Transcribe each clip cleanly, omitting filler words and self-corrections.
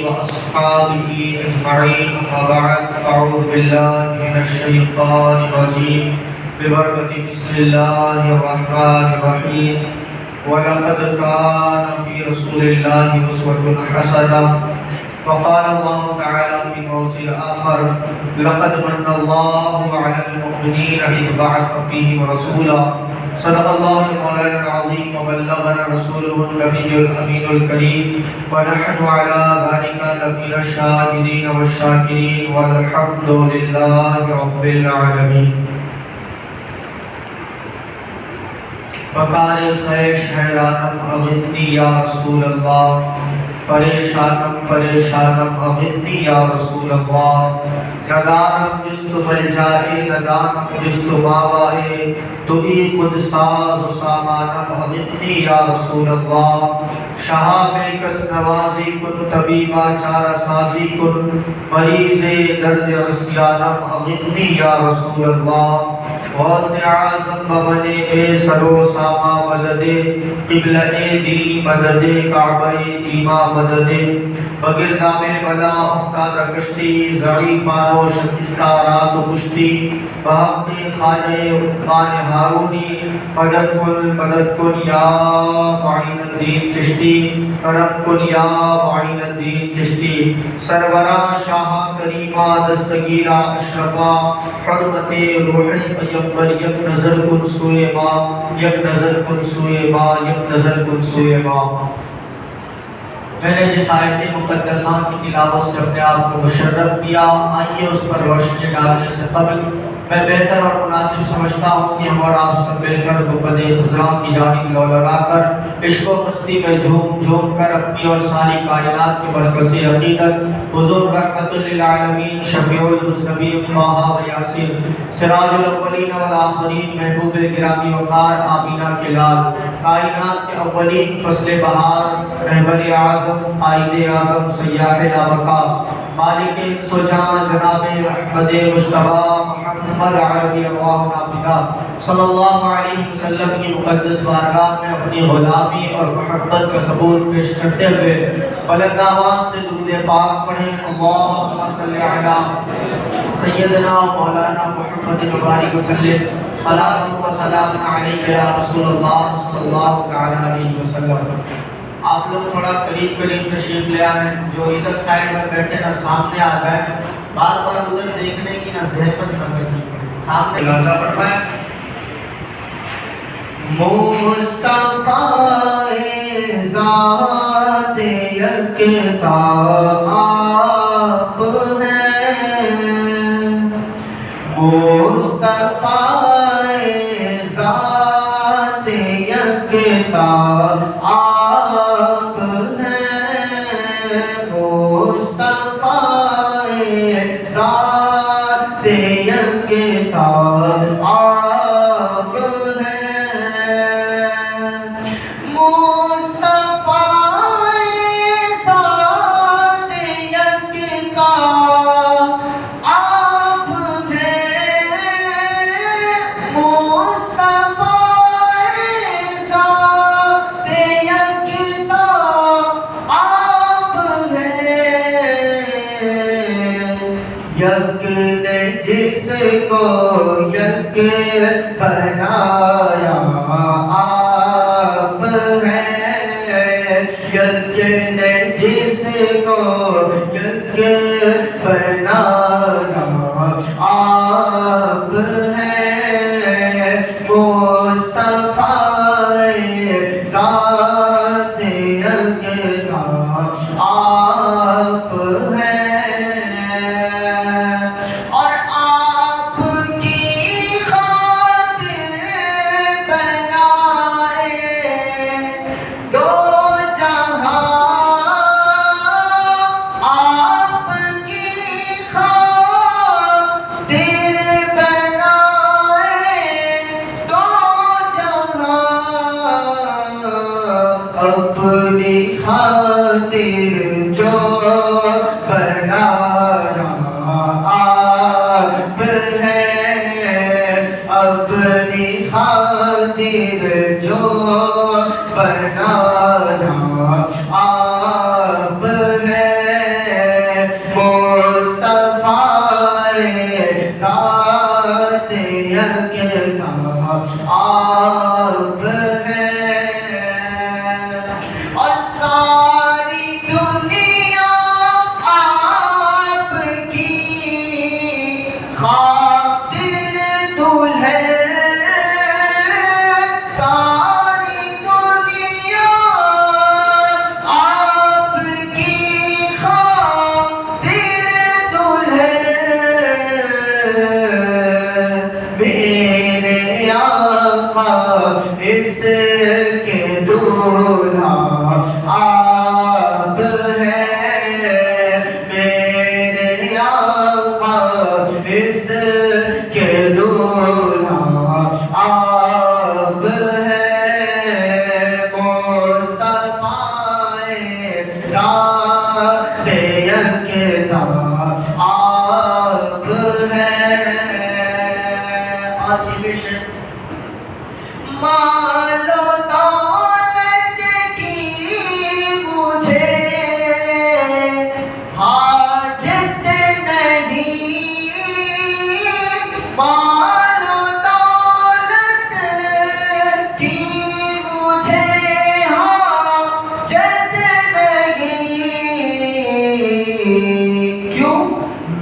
وأصحابه أجمعين. أما بعد فأعوذ بالله من الشيطان الرجيم ببركة بسم الله الرحمن الرحيم. ولقد كان في رسول الله أسوة حسنة. وقال الله تعالى في موضع آخر: لقد من الله على المؤمنين إذ بعث فيهم رسولا. صدق الله مولانا العظيم وبلغنا رسوله النبي الأمين الكريم، ونحن على ذلك لمن الشاهدين والشاكرين، والحمد لله رب العالمين. بکار خیش حیرانم اغثنی یا رسول اللہ، پریشانم پریشانم اغثنی یا رسول اللہ. ندانم جست ملجائے ندانم جست ماوائے، تو ہی خود ساز و سامانم اغثنی یا رسول اللہ. شہاب کس نوازی کن طبیبہ چارہ سازی کن، مریض درد عصیانم اغثنی یا رسول اللہ. واسع اعظم بمنے اے سرو ساما مددے، قبلہ دی مددے کعبہ دیما مددے. بگردام بلا افتادہ کشتی، ضعیفان و شکستہ رات و کشتی. بحق خواجہ عثمان ہارونی، مدد کن یا معین الدین چشتی، کرم کن یا معین الدین چشتی. سرورہ شاہ کریمہ دستگیرہ اشرفہ، حرمت روح پیغمبر یک نظر کن سوئے ماں، یک نظر کن سوئے ماں، یک نظر کن سوئے ماں. میں نے جس آیت مقدسہ کی تلاوت سے اپنے آپ کو مشرف کیا، آئیے اس پر روشنی ڈالنے سے قبل میں بہتر اور مناسب سمجھتا ہوں کہ ہم اور آپ سب مل کر گنبد خضراء کی جانب لو لگا کر عشق و مستی میں جھوم جھوم کر اپنی اور ساری کائنات کے مرکزی عقیدت حضور رحمت للعالمین شفیع المذنبین طٰہٰ و یاسین سراج الاولین والآخرین محبوب گرامی وقار آمینہ کے لال، کائنات کے اولین فصل بہار رہبر اعظم قائد اعظم سیاح لابقا مالک انس و جان جناب احمد مجتبیٰ محمد عربی اللہ نافدہ صلی اللہ علیہ وسلم کی مقدس بارگاہ میں اپنی غلامی اور محبت کا ثبوت پیش کرتے ہوئے بلند آواز سے درود پاک پڑھیں. اللہم صلی علی سیدنا مولانا محمد مبارک وسلم، صلاۃ و سلام علیک یا رسول اللہ صلی اللہ علیہ وسلم. آپ لوگ تھوڑا قریب تشریف لے آئیں، جو ادھر سائڈ میں بیٹھے نا سامنے آ گئے، بار بار ادھر دیکھنے کی نہ ذہنت کرنے کی سامنے لازہ فرمائیں. مصطفیٰ ذات یکتا آپ ہیں، مصطفیٰ ذات یکتا آپ ہیں، مصطفیٰ ذات یکتا آپ ہیں، مصطفیٰ ذات یکتا آپ ہیں، مصطفیٰ ذات یکتا آپ ہیں. یک نے جس کو یک بنایا آپ ہیں، یک نے جس کو یک بنایا آپ ہیں، مصطفیٰ ذات یکتا آپ ہیں. اور آپ کی خاطر بنائے دو جہاں، آپ کی خاطر بنائے دو جہاں، اپنی خاطر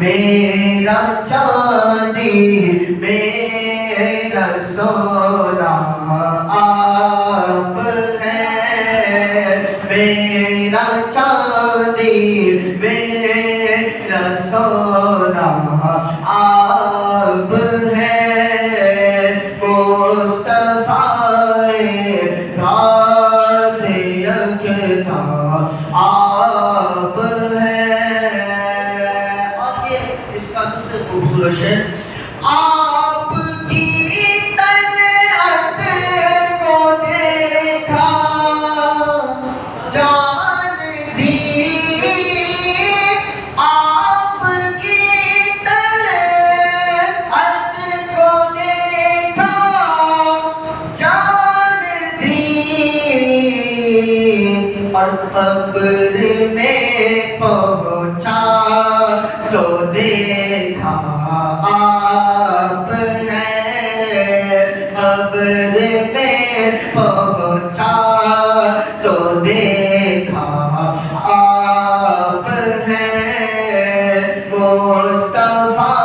میرا چاندی میرا سونا آپ ہیں، میرا چاندی میرا سونا آپ ہیں، مصطفیٰ ذات یکتا آپ ہیں۔ اور یہ اس کا سب سے خوبصورت شعر، آپ کی طلعت کو دیکھا جان دی، آپ کی طلعت کو دیکھا جان دی، اور قبر میں پہنچا تو دیکھا آپ ہیں، قبر میں پہنچا تو دیکھا آپ ہیں، مصطفیٰ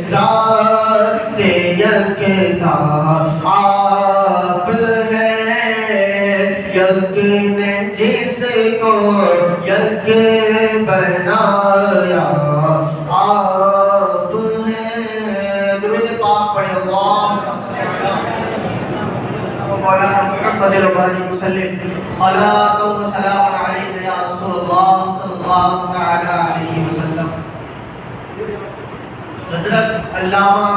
ذات یکتا آپ ہیں، یک نے جس کو یک بنایا آپ ہیں۔ درود پاک پڑھے، اللہم صلی علی مولانا محمد ربانی وسلم، صلاۃ و سلام علیک یا رسول اللہ صلی اللہ تعالی علیہ وسلم۔ حضرت علامہ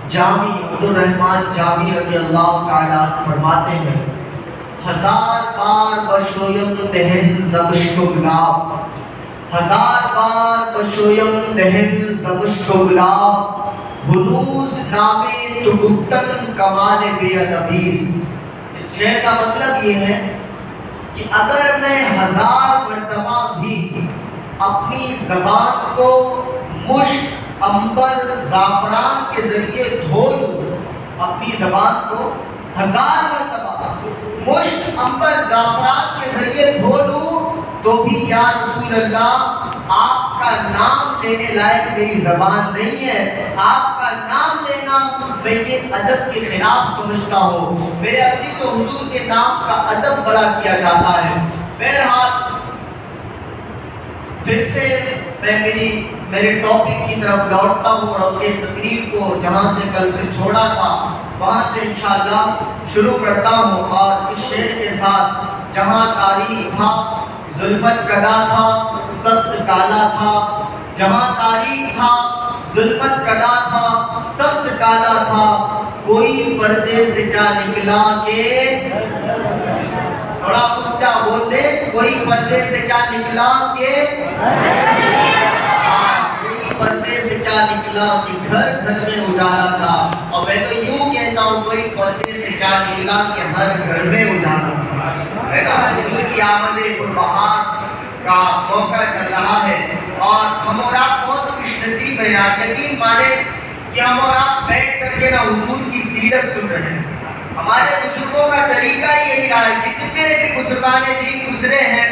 جامی عبدالرحمن جامی رضی اللہ تعالیٰ فرماتے ہیں، ہزار بار بشویم دہن زمشک و گلاب، ہزار بار بشویم دہن زمشک و گلاب، ہنوز نامے تو گفتن کمال بے ادبیز۔ اس شعر کا مطلب یہ ہے کہ اگر میں ہزار مرتبہ بھی اپنی زبان کو مشک، عنبر، زعفران کے ذریعے دھو لوں، اپنی زبان کو ہزار مرتبہ مشک، عنبر، زعفران کے ذریعے دھو لوں تو بھی یا رسول اللہ آپ کا نام لینے لائق میری زبان نہیں ہے، آپ کا نام لینا میں یہ ادب کے خلاف سمجھتا ہوں۔ میرے عزیز و حضور کے نام کا ادب بڑا کیا جاتا ہے۔ بہرحال پھر سے میں میرے ٹاپک کی طرف لوٹتا ہوں اور اپنے تقریر کو جہاں سے کل سے چھوڑا تھا وہاں سے انشاءاللہ شروع کرتا ہوں، اور اس شعر کے ساتھ، جہاں تاریخ تھا ظلمت کدا تھا سخت کالا تھا، جہاں تاریخ تھا ظلمت کدا تھا سخت کالا تھا، کوئی پردے سے کیا نکلا کہ، تھوڑا اونچا بول دے، کوئی پردے سے کیا نکلا کہ، کوئی پردے سے کیا نکلا کہ گھر گھر میں اجالا تھا، اور میں تو یوں کہتا ہوں کوئی پردے سے کیا نکلا کہ ہر گھر میں اجالا تھا۔ حضور کی آمد پربہار کا موقع چل رہا ہے اور ہم اور آپ بہت خوش نصیب ہیں یار، یقین مانے کہ ہم اور آپ بیٹھ کر کے نا حضور کی سیرت سن رہے ہیں۔ ہمارے بزرگوں کا طریقہ یہی رہا ہے، جتنے بھی بزرگان دین گزرے ہیں،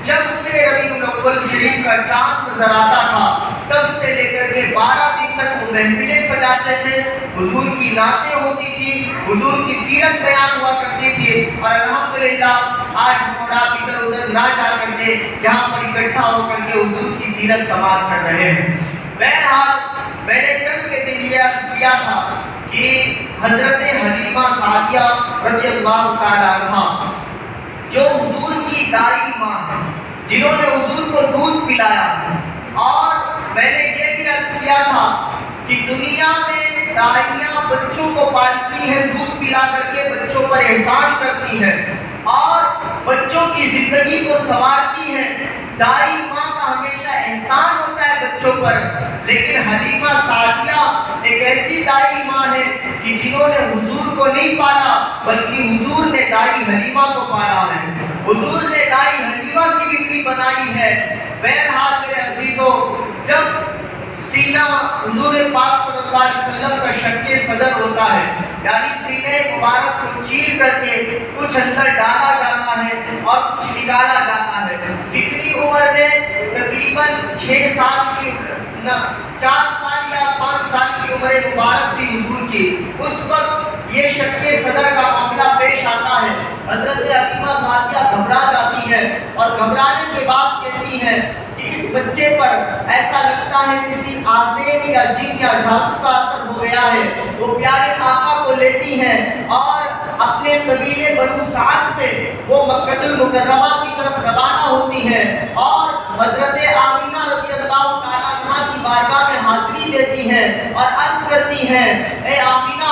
جب سے ربیع الاول شریف کا چاند نظر آتا تھا تب سے لے کر کے 12 دن تک وہ محفلیں سجاتے تھے، حضور کی نعتیں ہوتی تھی، حضور کی سیرت بیان ہوا کرتی تھی، اور الحمدللہ آج ہم اور آپ ادھر ادھر نہ جا کر کے یہاں پر اکٹھا ہو کر کے حضور کی سیرت سماعت کر رہے ہیں۔ بہرحال میں نے کل کے دن یہ عرض کیا تھا کہ حضرت حلیمہ سعدیہ رضی اللہ تعالیٰ عنہا جو حضور کی دائی ماں ہے، جنہوں نے حضور کو دودھ پلایا، اور میں نے یہ بھی عرض کیا تھا کہ دنیا میں دائیاں بچوں کو پالتی ہیں، دودھ پلا کر کے بچوں پر احسان کرتی ہیں اور بچوں کی زندگی کو سنوارتی ہیں، دائی ماں کا ہمیشہ احسان ہوتا ہے بچوں پر، لیکن حلیمہ سعدیہ ایک ایسی دائی ماں ہے کہ جنہوں نے حضور کو نہیں پالا بلکہ حضور نے دائی حلیمہ کو پالا ہے، حضور نے دائی حلیمہ کی بنتی بنائی ہے۔ بہرحال میرے عزیزوں، جب سینہ حضور پاک صلی اللہ علیہ وسلم کا شق صدر ہوتا ہے، یعنی سینے مبارک کو چیر کر کے کچھ اندر ڈالا جاتا ہے اور کچھ نکالا جاتا ہے، کتنی عمر میں؟ تقریباً 6 سال کی 4 سال یا 5 سال کی عمر مبارک تھی حضور کی، اس وقت یہ شک صدر کا معاملہ پیش آتا ہے۔ حضرت حلیمہ سعدیہ گھبرا جاتی ہے اور گھبرانے کے بعد کہتی ہے کہ اس بچے پر ایسا لگتا ہے کسی آزین یا جن یا جادو کا اثر ہو گیا ہے۔ وہ پیارے آقا کو لیتی ہیں اور اپنے قبیلے بنو سعد سے وہ مکہ المکرمہ کی طرف روانہ ہوتی ہے اور حضرت آمینہ رضی اللہ تعالیٰ عنہ کی بارگاہ میں حاضری دیتی ہیں اور عرض کرتی ہیں، اے آمینہ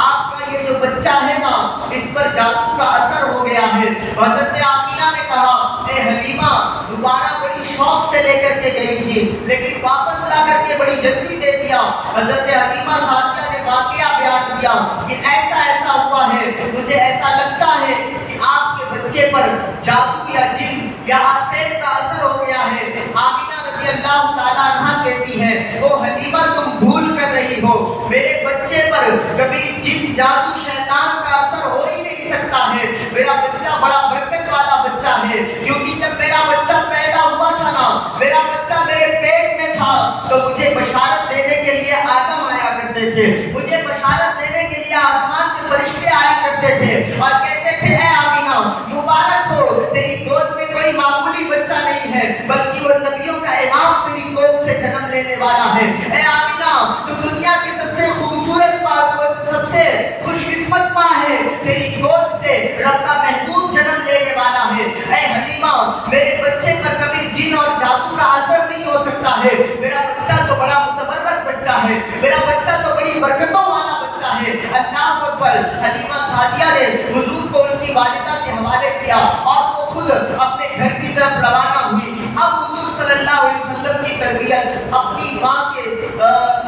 آپ کا یہ جو بچہ ہے نا اس پر جادو کا اثر ہو گیا ہے۔ حضرت آمینہ نے کہا، اے حلیمہ دوبارہ بڑی شوق سے لے کر کے گئی تھی لیکن واپس لا کر کے بڑی جلدی دے دیا۔ حضرت حلیمہ سعدیہ نے واقعہ بیان کیا کہ ایسا ایسا ہوا ہے، مجھے ایسا لگتا ہے کہ آپ کے بچے پر جادو یا جن یا آسیر کا اثر ہو گیا ہے۔ آمینہ رضی اللہ تعالیٰ عنہ کہتی ہے، او حلیمہ تم بھول کر رہی ہو، میرے بچے پر کبھی جن جادو شیطان کا اثر ہو ہی نہیں سکتا ہے۔ میرا بچہ بڑا برکت والا بچہ ہے، کیونکہ جب میرا بچہ پیدا ہوا تھا نا، میرا بچہ میرے پیٹ میں تھا تو مجھے بشارت دینے کے لیے آدم آیا کرتے تھے، مجھے بشارت دینے کے لیے آسمان کے فرشتے آیا کرتے تھے اور کہتے تھے، اے آمینہ مبارک ہو، تیری گود میں کوئی معمولی بچہ نہیں ہے بلکہ وہ نبیوں کا امام تیری گود سے جنم لینے والا ہے۔ اے آمینہ تو دنیا کی سب سے خوبصورت بات، سب سے خوش قسمت ماں ہے، تیری گود سے رب کا محبوب جنم لینے والا ہے۔ اے حلیمہ میرے بچے پر کبھی جن اور جادو کا اثر نہیں ہو سکتا ہے، میرا بچہ تو بڑا متبرک بچہ ہے، میرا بچہ تو بڑی برکتوں والا بچہ ہے۔ اللہ اکبر۔ حلیمہ سعدیہ نے حضور کو ان کی والدہ کے حوالے کیا اور وہ خود اپنے گھر کی طرف روانہ ہوئی۔ اب حضور صلی اللہ علیہ وسلم کی تربیت اپنی ماں کے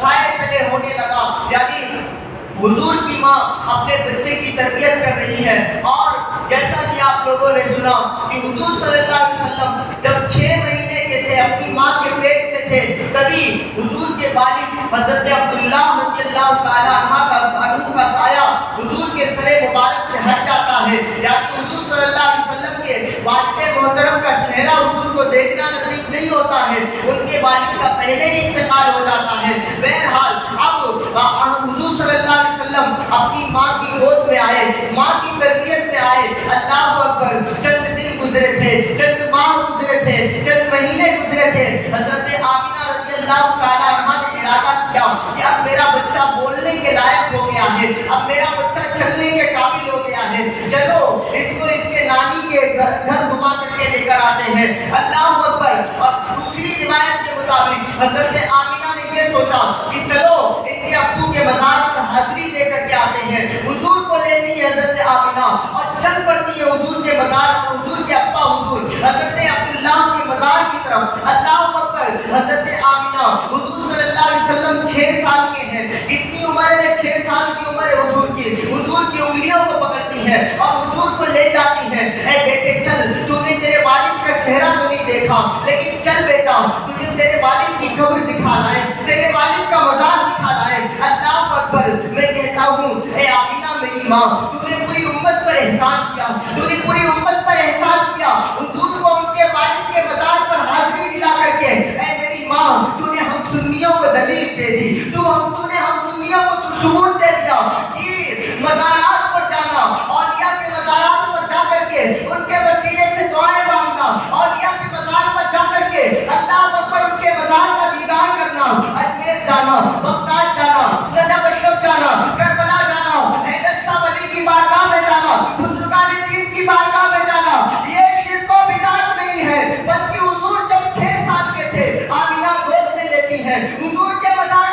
سائے تلے ہونے لگا، یعنی حضور کی ماں اپنے بچے کی تربیت کر رہی ہے۔ اور جیسا کہ آپ لوگوں نے سنا کہ حضور صلی اللہ علیہ وسلم جب 6 مہینے کے تھے، اپنی ماں کے پیٹ میں تھے، تبھی حضور کے والد حضرت عبداللہ رضی اللہ تعالیٰ عنہ کا سایہ حضور کے سر مبارک سے ہٹ جاتا ہے، یعنی حضور صلی اللہ علیہ وسلم کے والد محترم کا چہرہ حضور کو دیکھنا نصیب نہیں ہوتا ہے، ان کے والد کا پہلے ہی انتقال ہو جاتا ہے۔ بہرحال اب حضور صلی اللہ علیہ وسلم اپنی ماں کی گود میں آئے، ماں کی تربیت میں آئے۔ اللہ اکبر۔ چند دن گزرے تھے، چند ماہ گزرے تھے، چند مہینے گزرے تھے، حضرت آمینہ رضی اللہ تعالیٰ عنہ نے ارادہ کیا کہ اب میرا بچہ بولنے کے لائق ہو گیا ہے، اب میرا بچہ چلنے کے قابل ہو گیا ہے، چلو اس کو اس کے نانی کے گھر گھما کر کے لے کر آتے ہیں۔ اللہ اکبر۔ اور دوسری روایت کے مطابق حضرت آمینہ نے یہ سوچا کہ چلو ان کے ابو کے مزار پر حاضری دے کر کے آتے ہیں۔ حضور کو لیتی ہے حضرت آمینہ اور چل پڑتی ہے حضور کے مزار پر، حضور کے ابا حضور حضرت عبداللہ کے مزار کی طرف۔ اللہ اکبر۔ حضرت آمینہ حضور صلی اللہ علیہ وسلم 6 سال کے ہیں، کتنی عمر ہے؟ 6 سال کی عمر ہے حضور کی۔ حضور کی انگلیوں کو پکڑتی ہے اور حضور کو لے جاتی ہے، اے بیٹے چل، تو نے تیرے والد کا چہرہ تو نہیں دیکھا لیکن چل بیٹا تجھے تیرے والد کی قبر دکھانا ہے، تیرے والد کا مزار دکھانا ہے۔ اللہ اکبر۔ میں کہتا ہوں اے آمینہ میری ماں، تو نے پوری امت پر احسان کیا، تو نے پوری امت پر احسان کیا، حضور کو ان کے والد کے مزار پر حاضری دلا کر کے، اے میری ماں تو نے ہم سنیوں کو دلیل دے دی، تو نے ہم سنیوں کو ثبوت دے دیا کہ مزارات پر جانا، اولیاء کے مزارات پر جا کر کے ان کے وسیلے سے دعائیں مانگنا، اولیاء کے مزار پر جا کر کے اللہ اکبر ان کے مزار کا دیدار کرنا، اجمیر جانا، بغداد جانا، نجف اشرف جانا، کربلا جانا، حیدر شاہ ولی کی بارگاہ میں جانا، بزرگان دین کی بارگاہ میں جانا، یہ شرک و بدعت نہیں ہے، بلکہ حضور جب 6 سال کے تھے آمینہ گود میں لیتی ہے، حضور کے مزار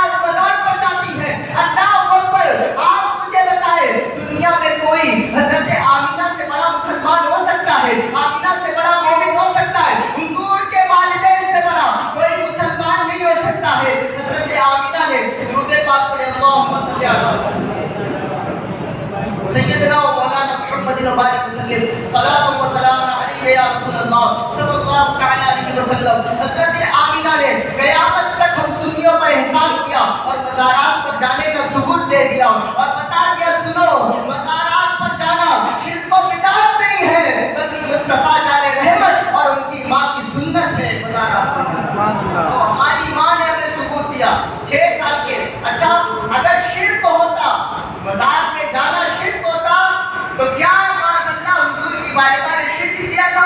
پر جاتی ہے۔ اللہ اکبر۔ آپ مجھے بتائے دنیا میں کوئی حضرت آمینہ سے بڑا مسلمان ہو سکتا ہے؟ آمینہ سے بڑا مومن ہو سکتا ہے؟ حضور کے والدین سے بڑا کوئی مسلمان نہیں ہو سکتا ہے۔ حضرت آمینہ نے درود پاک پڑھے، اللہم صلی علی سیدنا و مولانا محمد مبارک وسلم، صلاۃ و سلام علیہ یا رسول اللہ صلی اللہ تعالی علیہ وسلم۔ حضرت آمینہ نے قیامت تک ہم سنیوں پر احسان کیا اور مزارات پر جانے کا ثبوت دے دیا اور بتا دیا، سنو مزارات پر جانا شرک و بدعت نہیں ہے بلکہ مصطفیٰ جان رحمت اور ان کی ماں کی سنت ہے۔ مزارات پر تو ہماری ماں نے ہمیں ثبوت دیا 6 سال کے. اچھا اگر شرک ہوتا، مزار میں جانا شرک ہوتا، تو کیا معاذ اللہ حضور کی والدہ نے شرک کیا تھا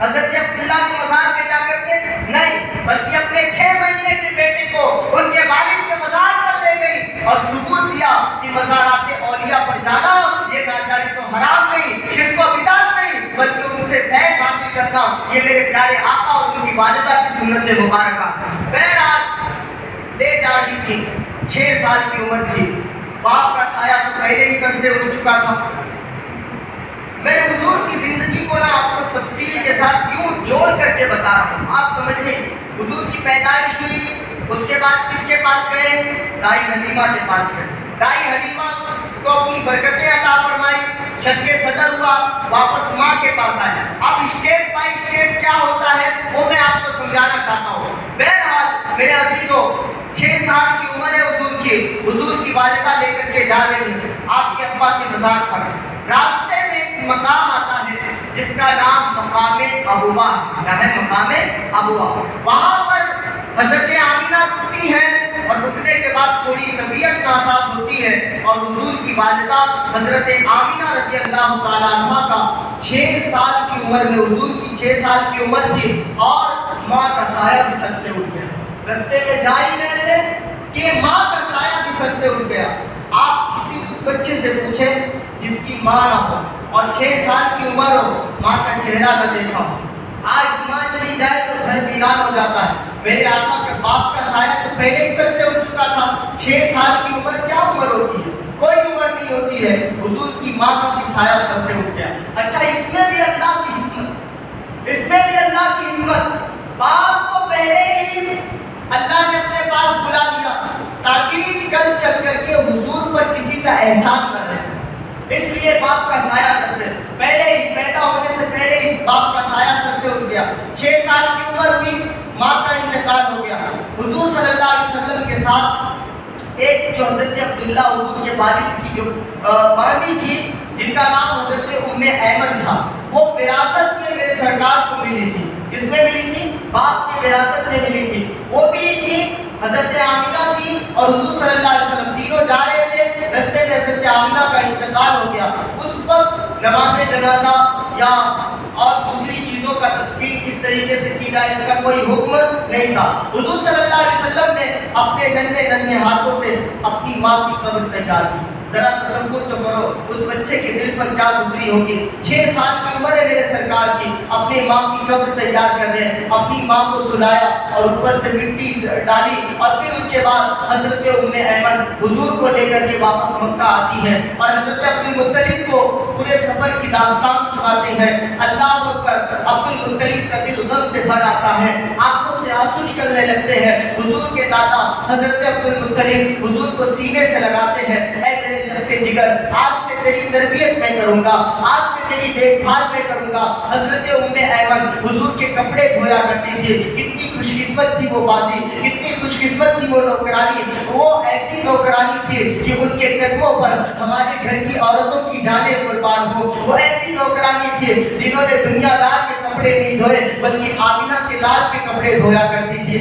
حضرت عبداللہ کے مزار پہ جا کر کے؟ نہیں، بلکہ اپنے 6 مہینے کے بیٹے کو ان کے والد کے مزار پر لے گئی اور ثبوت دیا کہ مزارات اولیاء پر جانا یہ ناجائز و حرام نہیں، شرک و بدعت نہیں، بلکہ ان سے فیض حاصل کرنا یہ میرے پیارے آقا اور ان کی والدہ کی سنت مبارکہ. بہرحال لے جا رہی تھی، 6 سال کی عمر تھی، باپ کا سایہ تو پہلے ہی سر سے اٹھ چکا تھا. میں حضور کی زندگی کو آپ کو تفصیل کے ساتھ یوں جوڑ کر کے بتا رہا ہوں، آپ سمجھ لیں. حضور کی پیدائش ہوئی، اس کے بعد کس کے پاس گئے؟ دائی حلیمہ کے پاس گئے. دائی حلیمہ کو اپنی برکتیں عطا فرمائی، شق صدر ہوا، واپس ماں کے پاس آیا. اب اسٹیپ بائی اسٹیپ کیا ہوتا ہے وہ میں آپ کو سمجھانا چاہتا ہوں. بہرحال میرے عزیزوں، 6 سال کی عمر ہے حضور کی والدہ لے کر کے جا رہی ہیں آپ کے ابا کے مزار پر. راستے میں ایک مقام آتا ہے جس کا نام مقام ابوا ہے. کیا ہے؟ مقام ابوا. وہاں پر حضرت آمینہ رکتی ہیں اور رکنے کے بعد تھوڑی طبیعت ناساز ہوتی ہے اور حضور کی والدہ حضرت آمینہ رضی اللہ تعالیٰ عنہ کا 6 سال کی عمر میں، حضور کی 6 سال کی عمر تھی اور ماں کا سایہ بھی سر سے اٹھ گیا. رستے میں جا ہی رہے تھے کہ ماں کا سایہ بھی سر سے اٹھ گیا. آپ کسی اس بچے سے پوچھیں جس کی ماں نہ ہو اور 6 سال کی عمر ہو، ماں کا چہرہ نہ دیکھا ہو. آج ماں چلی جائے تو گھر ویران ہو جاتا ہے. میرے آقا کے باپ کا سایہ تو پہلے ہی سر سے اٹھ چکا تھا. 6 سال کی عمر کیا عمر ہوتی ہے؟ کوئی عمر نہیں ہوتی ہے. حضور کی ماں کا بھی سایہ سر سے اٹھ گیا. اچھا اس میں بھی اللہ کی حکمت، اس میں بھی اللہ کی حکمت. باپ کو پہلے ہی اللہ نے اپنے پاس بلا لیا تاکہ کل چل کر کے حضور پر کسی کا احسان نہ رہ جائے. اس لیے باپ کا سایہ سر سے پہلے ہی، پیدا ہونے سے پہلے اس باپ کا سایہ سر سے اٹھ گیا. 6 سال کی عمر ہوئی، ماں کا انتقال ہو گیا. حضور صلی اللہ علیہ وسلم کے ساتھ ایک جو حضرت عبداللہ حضور کے والد کی جو باندھی تھی جن کا نام حضرت ام ایمن تھا، وہ وراثت میں میرے سرکار کو ملی تھی. کس میں ملی تھی؟ باپ کی وراثت میں ملی تھی. وہ بھی تھی حضرت آمینہ تھی اور حضور صلی اللہ علیہ وسلم تینوں جا رہے تھے. رستے میں حضرت آمینہ کا انتقال ہو گیا. اس وقت نماز جنازہ یا اور دوسری چیزوں کا تدفین کس طریقے سے کی جائے اس کا کوئی حکم نہیں تھا. حضور صلی اللہ علیہ وسلم نے اپنے ننھے ہاتھوں سے اپنی ماں کی قبر تیار کی. ذرا تصور تو کرو اس بچے کے دل پر کیا گزری ہوگی. 6 سال کی عمر ہے میرے سرکار کی، اپنی ماں کی قبر تیار کر رہے ہیں. اپنی ماں کو سلایا اور اوپر سے مٹی ڈالی اور پھر اس کے بعد حضرت ام ایمن حضور کو لے کر کے واپس مکہ آتی ہے اور حضرت عبد المطلب کو پورے سفر کی داستان سناتے ہیں. اللہ اکبر. عبد المطلب کا دل غم سے بھر آتا ہے، آنکھوں سے آنسو نکلنے لگتے ہیں. حضور کے دادا حضرت عبد المطلب حضور کو سینے سے لگاتے ہیں. اے میرے لگتے جگر، آج سے تیری تربیت میں کروں گا، آج سے تیری دیکھ بھال میں کروں گا. حضرت ام ایمن حضور کے کپڑے دھویا کرتی تھی. کتنی خوش قسمت تھی وہ بادی، کتنی خوش قسمت تھی وہ نوکرانی. وہ ایسی نوکرانی تھی کہ ان کے قدموں پر ہمارے گھر کی عورتوں کی جانیں قربان ہو. وہ ایسی نوکرانی تھی جنہوں نے دنیا دار کے کپڑے نہیں دھوئے بلکہ آمینہ کے لال کے کپڑے دھویا کرتی تھی.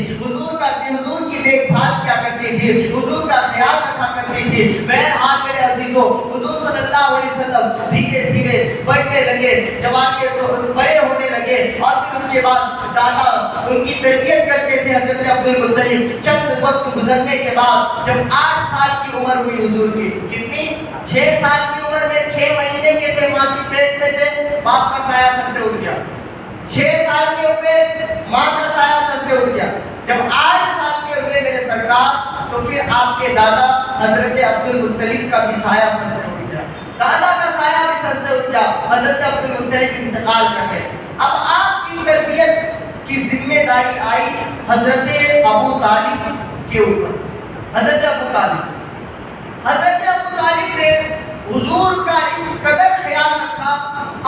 حضور کی دیکھ بھال کیا کرتی تھی، حضور کا خیال رکھا کرتی تھی. بہرحال میرے عزیزوں، حضور صلی اللہ علیہ وسلم دھیرے دھیرے بڑھنے لگے، جوانی بڑے ہونے لگے اور پھر اس کے بعد دادا ان کی تربیت کرتے تھے حضرت عبد المطلب. چند وقت گزرنے کے بعد جب 8 سال کی عمر ہوئی حضور کی، کتنی؟ 6 سال کی عمر میں 6 مہینے کے تھے، ماں کی پیٹ میں تھے، باپ کا سایہ سر سے اٹھ گیا. 6 سال کے ہوئے ماں کا سایہ سر سے اٹھ گیا. جب 8 سال کے ہوئے میرے سرکار تو پھر آپ کے دادا حضرت عبد المطلب کا بھی سایہ سر سے اٹھ گیا. دادا کا سایہ بھی سر سے اٹھ گیا. حضرت عبد المطلب انتقال کر گئے. اب آپ کی تربیت کی ذمہ داری آئی حضرت ابو طالب کے اوپر. حضرت ابو طالب نے حضور کا اس قدر خیال رکھا،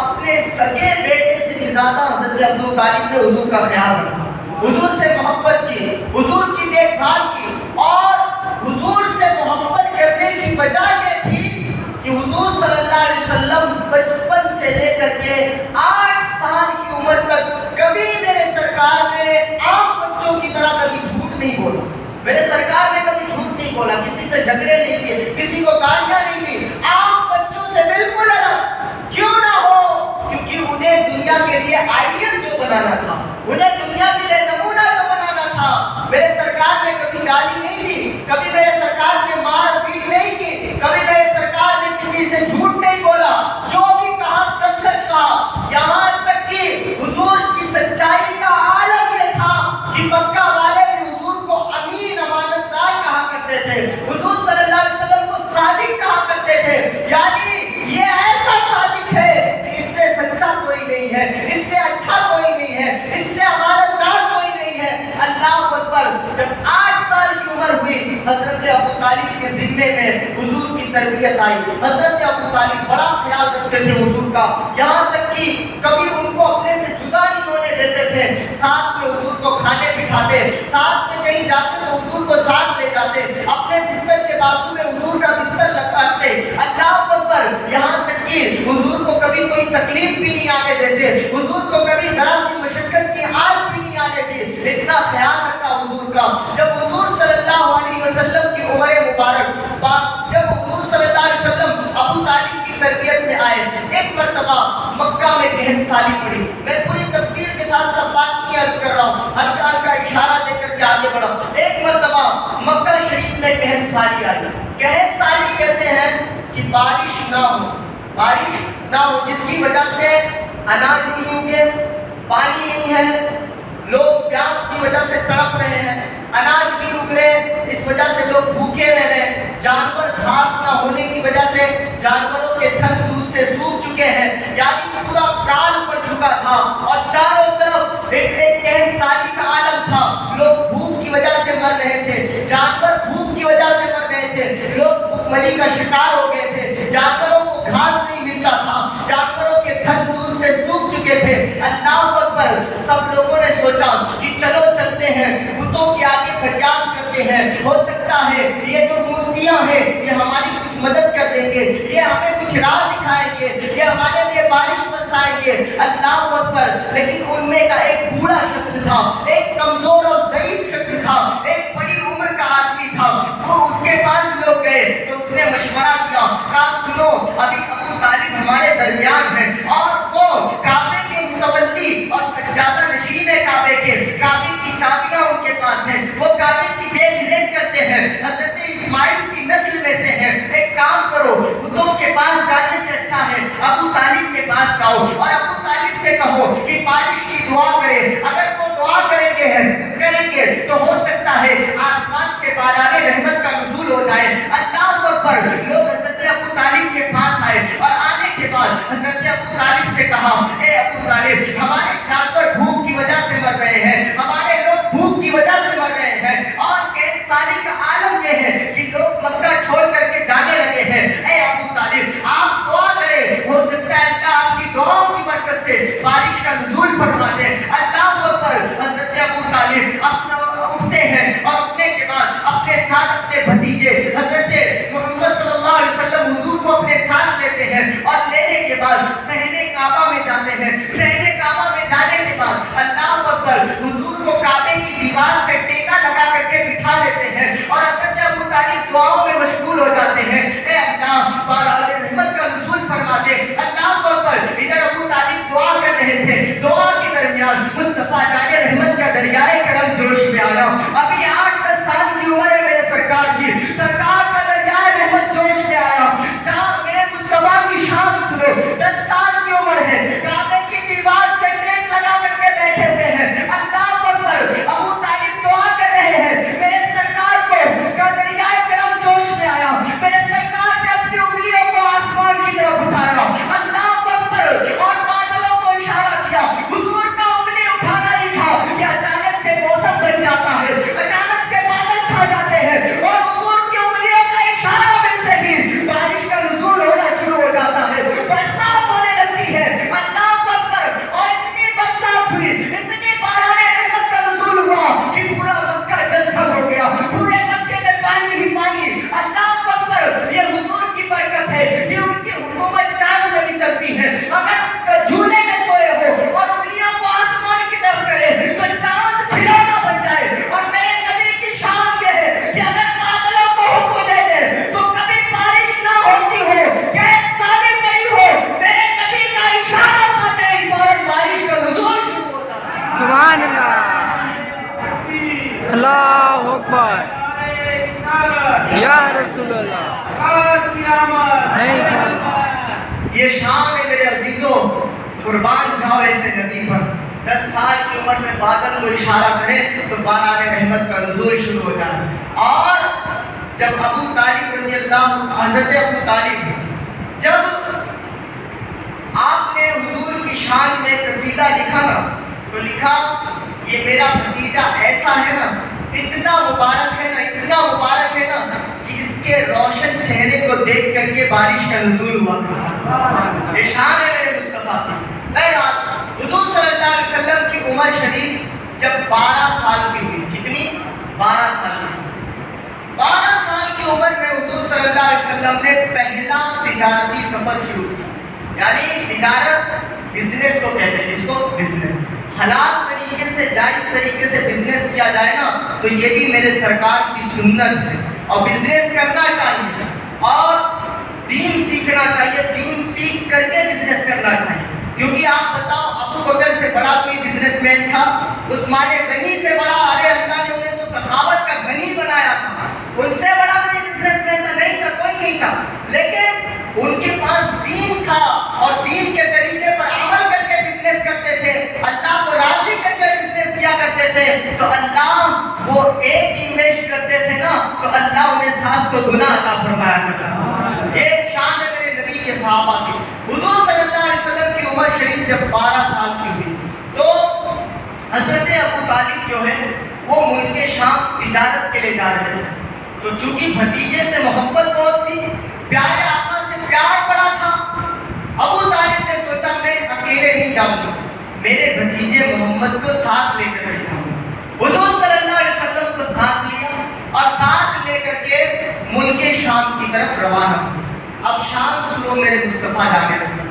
اپنے سگے بیٹے سے بھی زیادہ حضرت ابو طالب نے حضور کا خیال رکھا. حضور سے محبت کی، حضور کی دیکھ بھال کی اور حضور سے محبت کرنے کی وجہ یہ تھی کہ حضور صلی اللہ علیہ وسلم بچپن سے لے کر کے 8 سال کی عمر تک کبھی میرے سرکار نے عام بچوں کی طرح کبھی جھوٹ نہیں بولا. میرے سرکار نے کبھی جھوٹ نہیں بولا، کسی سے جھگڑے نہیں کیے، کسی کو گالیاں نہیں دی، آپ بچوں سے بالکل الگ کیوں نہ ہو، کیونکہ انہیں دنیا کے لیے آئیڈیل جو بنانا تھا، انہیں دنیا کے لیے نمونہ جو بنانا تھا۔ میرے سرکار نے کبھی گالی نہیں دی، کبھی میرے سرکار نے مار پیٹ نہیں کی، کبھی میرے سرکار نے کسی سے جھوٹ نہیں بولا، جو بھی کہا سچ سچ کہا۔ یہاں تک کہ حضور کی سچائی کا عالم یہ تھا کہ مکہ والے بھی حضور کو امین امانت دار کہا کرتے تھے، حضور صلی اللہ علیہ وسلم کو صادق کہا کرتے تھے، یعنی یہ ایسا صادق ہے کہ اس سے سچا کوئی نہیں ہے، اس سے اچھا کوئی نہیں ہے، اس سے امانت دار کوئی نہیں ہے۔ اللہ اکبر۔ جب 8 سال کی عمر ہوئی، حضرت ابو طالب کے ذمے میں حضور کی تربیت آئی۔ حضرت ابو طالب بڑا خیال رکھتے تھے حضور کا، یہاں تک کہ کبھی ان کو اپنے سے جدا نہیں ہونے دیتے تھے، ساتھ میں حضور کو کھانے بٹھاتے، ساتھ میں کہیں جاتے تو حضور کو ساتھ لے جاتے، اپنے بستر کے بازو میں حضور کا بستر لگاتے۔ اللہ اکبر۔ یہاں تک کہ حضور کو کبھی کوئی تکلیف بھی نہیں آنے دیتے، حضور کو کبھی ذرا سی مشقت کی آگ بھی نہیں آنے دی، اتنا خیال رکھا حضور کا۔ جب حضور صلی اللہ علیہ وسلم کی عمر مبارک جب حضور صلی اللہ علیہ وسلم ابو طالب کی تربیت میں آئے، ایک مرتبہ مکہ میں کہن سالی پڑی۔ میں پوری تفصیل کے ساتھ سب بات نہیں عرض کر رہا ہوں، ہلکا ہلکا اشارہ دے کر کے آگے بڑھا۔ ایک مرتبہ مکہ شریف میں کہن سالی آئی۔ کہن سالی کہتے ہیں کہ بارش نہ ہو، بارش نہ ہو، جس کی وجہ سے اناج نہیں ہوگے، پانی نہیں ہے، لوگ پیاس کی وجہ سے تڑپ رہے ہیں، اناج نہیں اگ رہے، اس وجہ سے لوگ بھوکے رہ رہے، جانور گھاس نہ ہونے کی وجہ سے جانوروں کے تھن دودھ سے سوکھ چکے ہیں، یعنی پورا کال پڑ چکا تھا، اور چاروں طرف ایک کہن سالی کا عالم تھا۔ لوگ بھوک کی وجہ سے مر رہے تھے، جانور بھوک کی وجہ سے مر رہے تھے، لوگ بھوک مری کا شکار ہو گئے تھے، جانوروں کو گھاس نہیں ملتا تھا، جانوروں کے تھن دودھ سے سوکھ چکے تھے۔ اللہ اکبر۔ سب لوگوں نے سوچا کہ چلو چلتے ہیں، بتوں کے آگے فریاد کرتے ہیں، ہو سکتا ہے یہ جو مورتیاں ہیں یہ ہماری کچھ مدد کر دیں گے، یہ ہمیں کچھ راہ دکھائیں گے، یہ ہمارے لیے بارش برسائیں گے۔ اللہ اکبر۔ لیکن ان میں کا ایک بوڑھا شخص تھا، ایک کمزور اور ضعیف شخص تھا، ایک بڑی عمر کا آدمی تھا، وہ اس کے پاس لوگ گئے تو اس نے مشورہ دیا، کہا سنو ابھی ابو طالب ہمارے درمیان ہیں، اور وہ کعبے کے متولی اور سجادہ نشین ہے، کعبے کی چابیاں ان کے پاس ہیں، وہ کعبے کی دیکھ ریکھ کرتے ہیں، حضرت اسماعیل کی نسل میں سے ہیں۔ ایک کام کرو، بتوں کے پاس جانے سے اچھا ہے ابو طالب کے پاس جاؤ اور ابو طالب سے کہو کہ بارش کی دعا کرے، اگر وہ دعا کریں گے تو ہو سکتا ہے آسمان سے باران رحمت کا نزول ہو جائے۔ اللہ اکبر۔ لوگ حضرت ابو طالب کے پاس آئے اور آنے کے بعد حضرت ابو طالب سے کہا، اے ابو طالب ہمارے جانور بھوک کی وجہ سے مر رہے ہیں، ہمارے لوگ بھوک کی وجہ سے مر رہے ہیں، اور کہن سالی کا عالم یہ ہے کہ لوگ مکہ چھوڑ کر کے جانے لگے ہیں، اے ابو طالب آپ دعا کریں، ہو سکتا ہے اللہ آپ کی دعاؤں کی برکت سے بارش کا نزول فرما دے۔ اللہ اکبر۔ حضرت ابو طالب اٹھتے ہیں اور اٹھنے کے بعد اپنے ساتھ اپنے بھتیجے حضرت محمد صلی اللہ اکبر یا رسول اللہ نہیں یہ شان ہے میرے عزیزوں، قربان جاؤ ایسے نبی پر۔ 10 سال کی عمر میں بادل کو اشارہ کرے تو باران رحمت کا نزول شروع ہو جائے۔ اور جب ابو طالب رضی اللہ، حضرت ابو طالب جب آپ نے حضور کی شان میں قصیدہ لکھا نا، تو لکھا یہ میرا بھتیجا ایسا ہے نا، اتنا مبارک ہے نا، اتنا مبارک ہے نا کہ اس کے روشن چہرے کو دیکھ کر کے بارش کا نزول ہوا کرتا۔ یہ شان ہے میرے مصطفیٰ کی۔ بہرحال حضور صلی اللہ علیہ وسلم کی عمر شریف جب 12 سال کی ہوئی، کتنی؟ 12 سال کی۔ 12 سال کی عمر میں حضور صلی اللہ علیہ وسلم نے پہلا تجارتی سفر شروع کیا۔ یعنی تجارت، بزنس کو کہتے ہیں، اس کو بزنس حلال طریقے سے، جائز طریقے سے بزنس کیا جائے نا تو یہ بھی میرے سرکار کی سنت ہے۔ اور بزنس کرنا چاہیے اور دین سیکھنا چاہیے، دین سیکھ کر کے بزنس کرنا چاہیے۔ کیونکہ آپ بتاؤ ابو بکر سے بڑا کوئی بزنس مین تھا؟ عثمان غنی سے بڑا؟ ارے اللہ نے انہیں تو سخاوت کا غنی بنایا تھا، ان سے بڑا کوئی بزنس مین تھا؟ نہیں تھا، کوئی نہیں تھا۔ لیکن ان کے پاس دین تھا اور دین کے طریقے پر عمل کر کے بزنس کرتے تھے، اللہ کو راضی کر کے بزنس کیا کرتے تھے، تو اللہ وہ ایک انویسٹ کرتے تھے نا تو اللہ انہیں 700 گنا عطا فرمایا کرتا۔ یہ شان ہے میرے نبی کے صحابہ کی۔ حضور صلی اللہ علیہ وسلم کی عمر شریف جب 12 سال کی ہوئی تو حضرت ابو طالب جو ہے وہ ملک شام تجارت کے لیے جا رہے تھے۔ تو چونکہ بھتیجے سے محبت بہت تھی، پیارے آقا سے پیار بڑا تھا، ابو طالب نے سوچا میں اکیلے نہیں جاؤں گا، میرے بھتیجے محمد کو ساتھ لے کر کے جاؤں گا۔ حضور صلی اللہ علیہ وسلم کو ساتھ لیا اور ساتھ لے کر کے ملک شام کی طرف روانہ ہوئے۔ اب شام سنو میرے مصطفیٰ جانے لگے،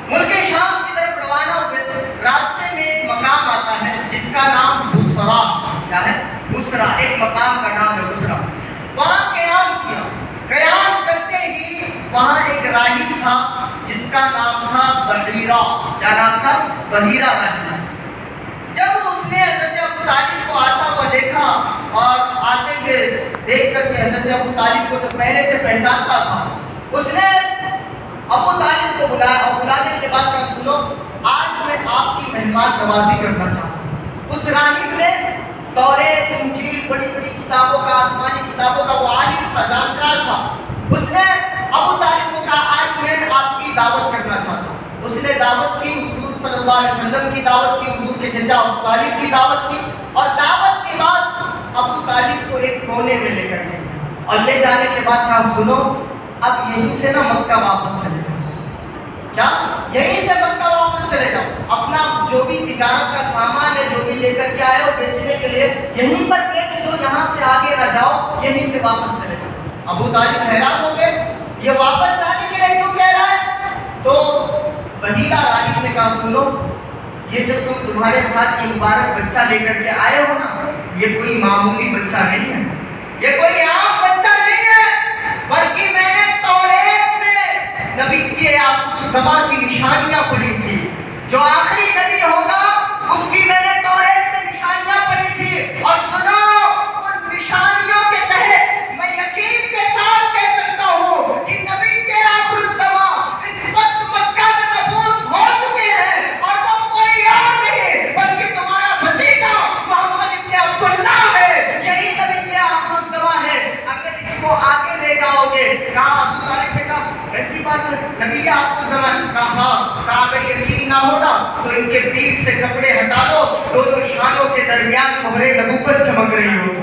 ملک شام کی طرف روانہ ہوئے۔ راستے میں ایک مقام آتا ہے جس کا نام بصرہ، کیا ہے؟ بصرہ، ایک مقام کا نام ہے بصرہ۔ وہاں قیام کیا، قیام کرتے ہی وہاں ایک راہب تھا جس کا نام تھا بحیرہ۔ کیا نام تھا؟ بحیرہ راہب۔ جب اس نے حضرت ابو طالب کو آتا ہوا دیکھا اور آتے ہوئے دیکھ کر کے حضرت ابو طالب کو تو پہلے سے پہچانتا تھا، اس نے ابو طالب کو بلایا اور بلانے کے بعد کہا سنو آج میں آپ کی مہمان نوازی کرنا چاہتا ہوں۔ اس راہب نے توریت، انجیل، بڑی بڑی کتابوں کا، آسمانی کتابوں کا وہ عالم تھا، جانکار تھا۔ اس نے ابو طالب کو کہا آج میں آپ کی دعوت کرنا چاہتا ہوں۔ اس نے دعوت کی، حضور صلی اللہ علیہ وسلم کی دعوت کی، حضور کے چچا ابو طالب کی دعوت کی، اور دعوت کے بعد ابو طالب کو ایک کونے میں لے کر گئے اور لے جانے کے بعد کہا سنو اب یہیں سے نا مکہ واپس چلے جاؤ۔ کیا؟ یہیں سے مکہ واپس چلے جاؤ، اپنا جو بھی تجارت کا سامان ہے جو بھی لے کر کے آئے ہو بیچنے کے لیے یہیں پر بیچ دو، یہاں سے آگے نہ جاؤ، یہیں سے واپس چلے جاؤ۔ ابو طالب حیران ہو گئے، یہ واپس جانے کے لیے کیوں کہہ رہا ہے؟ تو بحیرہ راہب نے کہا سنو یہ جو تمہارے ساتھ یہ مبارک بچہ لے کر کے آئے ہو نا، یہ کوئی معمولی بچہ نہیں ہے، یہ کوئی عام بچہ نہیں ہے، بلکہ میں نے توریت میں نبی کے زمان کی نشانیاں پڑھی تھی، جو آخری نبی ہوگا اس کی میں نے توریت میں نشانیاں پڑھی تھی۔ اور سنو ان نشانیوں کے تحت میں یقین کے ساتھ کہہ سکتا ہوں کہ نبی کے آخر الزمان اس وقت مکہ میں مبعوث ہو چکے ہیں، اور وہ کوئی اور نہیں بلکہ تمہارا بھتیجا محمد ابن عبداللہ ہے، یہی نبی کے آخر الزمان ہے۔ اگر اس کو آگے لے جاؤ گے، کہا ابو طالب نے کہا ایسی بات ہے نبی آپ کو زمان؟ کہا کہا اگر یقین نہ ہونا تو ان کے پیٹ سے کپڑے ہٹا دو، دونوں شانوں کے درمیان مہر نبوت چمک رہی ہوگی،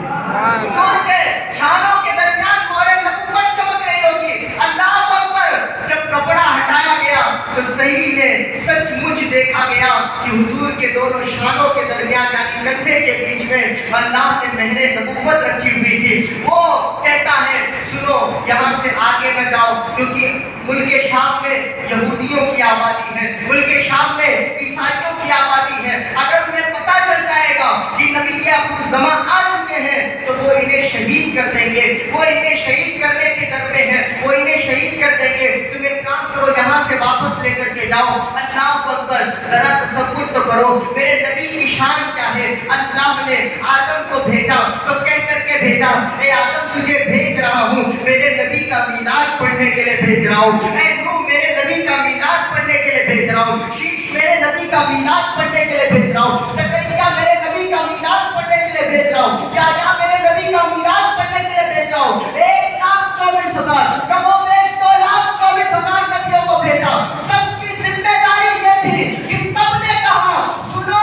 حضور کے شانوں کے درمیان مہر نبوت چمک رہی ہوگی۔ اللہ اکبر! جب کپڑا ہٹایا گیا تو صحیح میں سچ مچ دیکھا گیا کہ حضور کے دونوں شانوں کے درمیان یعنی کندھے کے بیچ میں اللہ نے مہر نبوت رکھی ہوئی تھی۔ وہ کہتا ہے سنو یہاں سے آگے نہ جاؤ، کیونکہ ملک شام میں یہودیوں کی آبادی ہے، ملک شام میں عیسائیوں کی آبادی ہے، اگر انہیں پتہ چل جائے گا کہ نبی آخر الزمان آ چکے ہیں تو وہ انہیں شہید کر دیں گے، وہ انہیں شہید کرنے کے ڈر میں ہیں، وہ انہیں شہید کر دیں گے۔ تم ایک کام کرو یہاں سے واپس لے کر کے جاؤ۔ اللہ اکبر! ذرا تصور تو کرو میرے نبی کی شان کیا ہے، اللہ نے آدم کو بھیجا تو کہہ کر کے بھیجا اے آدم تجھے بھیج رہا ہوں میرے نبی کا میلاد پڑھنے کے لیے بھیج رہا ہوں اے نوح میرے نبی کا میلاد پڑھنے کے لیے بھیج رہا ہوں شیش میرے نبی کا میلاد پڑھنے کے لیے بھیج رہا ہوں زکریا میرے نبی کا میلاد پڑھنے کے لیے بھیج رہا ہوں یحییٰ میرے نبی کا میلاد پڑھنے کے لیے بھیج رہا ہوں 1,24,000 کم و بیش 2,24,000 نبیوں کو بھیجا سب کی ذمہ داری یہ تھی کہ سب نے کہا سنو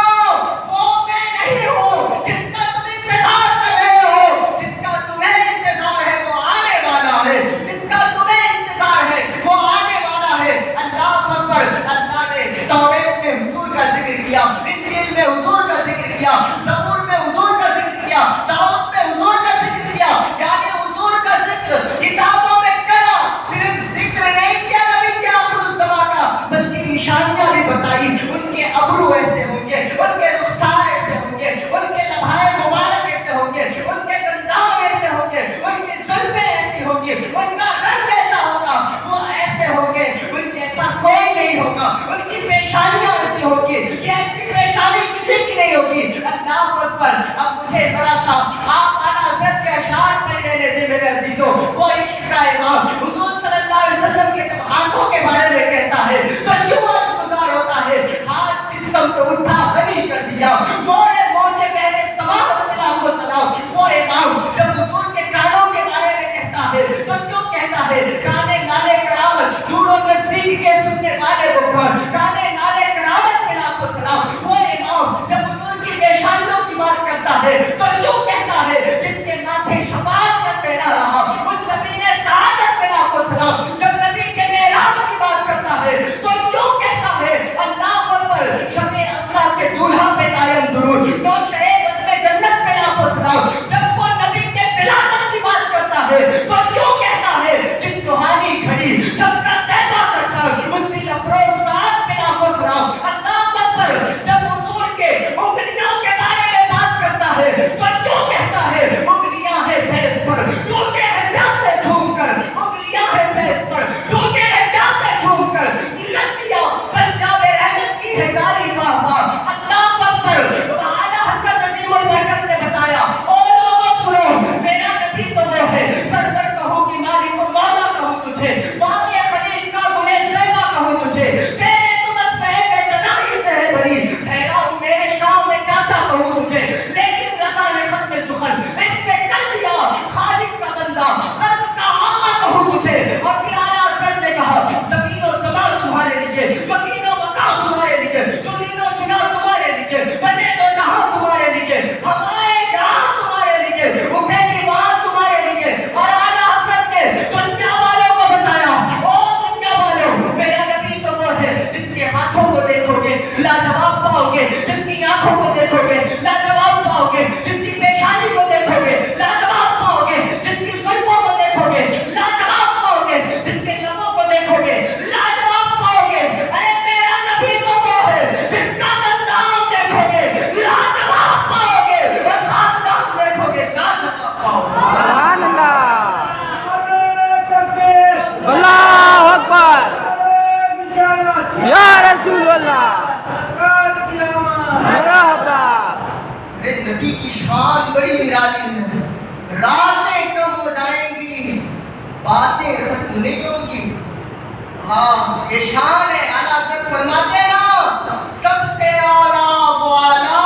وہ میں نہیں ہوں جس کا تم انتظار کر رہے ہو جس کا تمہیں انتظار ہے وہ آنے والا ہے جس کا تمہیں انتظار ہے وہ آنے والا ہے اللہ اکبر اللہ نے توریت میں حضور کا ذکر کیا انجیل میں حضور کا ذکر کیا زبور میں حضور کا ذکر کیا داؤد میں حضور کا ذکر کیا یعنی حضور کا ذکر کتابوں میں کرا صرف ذکر نہیں کیا نبی کے آخر الزمان کا بلکہ نشانیاں بھی بتائی ان کے ابرو ایسے ہوں گے ان کے رخسار ایسے ہوں گے ان کے لبھائے مبارک ایسے ہوں گے ان کے دندان ایسے ہوں گے ان کی زلفیں ایسی ہوں گی ان کا رنگ ایسا ہوگا وہ ایسے ہوں گے ان جیسا کوئی نہیں ہوگا ان کی پیشانیاں ایسی ہوگی کہ ایسی پیشانی کسی کی نہیں ہوگی اللہ اکبر اب مجھے ذرا سا آپ اعلیٰ حضرت کے اشعار پڑھ لینے دیں میرے عزیزوں وہ عشق کا امام حضور صلی اللہ علیہ وسلم کے جب ہاتھوں کے بارے میں کہتا ہے تو یوں عرض گزار ہوتا ہے ہاتھ جسم کو اٹھا غنی کر دیا موڑے موجے پہلے سماحت ملا کو سلام وہ امام جب حضور کے کانوں کے بارے میں کہتا ہے تو کیوں کہتا ہے کانے نالے کرامت دور و نزدیک کے سننے والے وہ کون کانے نالے کرامت ملا کو سلام وہ امام جب حضور کی پیشانیوں کی بات کرتا ہے تو کیوں کہتا ہے جس کے ماتھے شفاعت کا سہرا رہا اس زمین سعادت ملا کو سلام جب نبی کے معراج کی بات کرتا ہے تو کیوں کہتا ہے اللہ اکبر شب اسرا کے دولہا پہ قائم درود نوش بزم جنت پہ لاکھوں سلام جب وہ نبی کے ولادت کی بات کرتا ہے تو کیوں کہتا ہے جس سہانی گھڑی جب کا طیبہ کا چھاگ اس دل افروز سعادت پہ لاکھوں سلام اللہ اکبر جب حضور کے انگلیوں کے بارے میں بات کرتا ہے تو کیوں کہتا ہے انگلیاں ہے فیض پر ٹوٹے ہیں پیاسے جھوم کر انگلیاں ہے فیض پر ٹوٹے ہیں پیاسے جھوم کر نکیا پنجاب رحمت کی ہے جاری واہ واہ اللہ اکبر اعلیٰ حضرت عظیم البرکت نے بتایا او لوگوں سنو میرا نبی تو وہ ہے سرور کہوں کہ مالک و مولا کہوں تجھے باغ خلیل کا گلے زیبا کہوں تجھے تیرے تو بس میں تنائی سے ہے بری ٹھہرا ہوں میرے شام میں کیا تھا کہوں تجھے لیکن رضا نے ختم سخن اس پہ کر دیا خالق کا بندہ خلق کا آقا کہوں تجھے اور پھر اعلیٰ حضرت نے کہا زمین و زمان تمہارے لیے مکین و مقام تمہارے لیے چنین و چنا تمہارے لیے بنے تو جہاں تمہارے لیے ہمارے جہاں تمہارے لیے اٹھے کی وہاں تمہارے لیے اور اعلیٰ حضرت نے دنیا والوں کو بتایا او دنیا والوں میرا نبی تو وہ ہے جس کے ہاتھوں کو دیکھو گے لاجواب پاؤ گے جس کی آنکھوں کو دیکھو گے لاجواب پاؤ گے جس کی پیشانی کو دیکھو گے لاجواب پاؤ گے جس کی زلفوں کو دیکھو گے لاجواب پاؤ گے جس کے لبوں کو دیکھو گے لاجواب پاؤ گے ارے میرا نبی تو وہ ہے جس کا دندان دیکھو گے لاجواب پاؤ گے اور خاندان دیکھو گے لاجواب پاؤ گے سبحان اللہ اللہ اکبر یا رسول اللہ مرحبا میرے نبی کی شان بڑی نرالی ہے راتیں کم ہو جائیں گی باتیں ختم نہیں ہوں گی ہاں یہ شان ہے اعلیٰ حضرت فرماتے ہیں نا سب سے اعلیٰ وہ اعلیٰ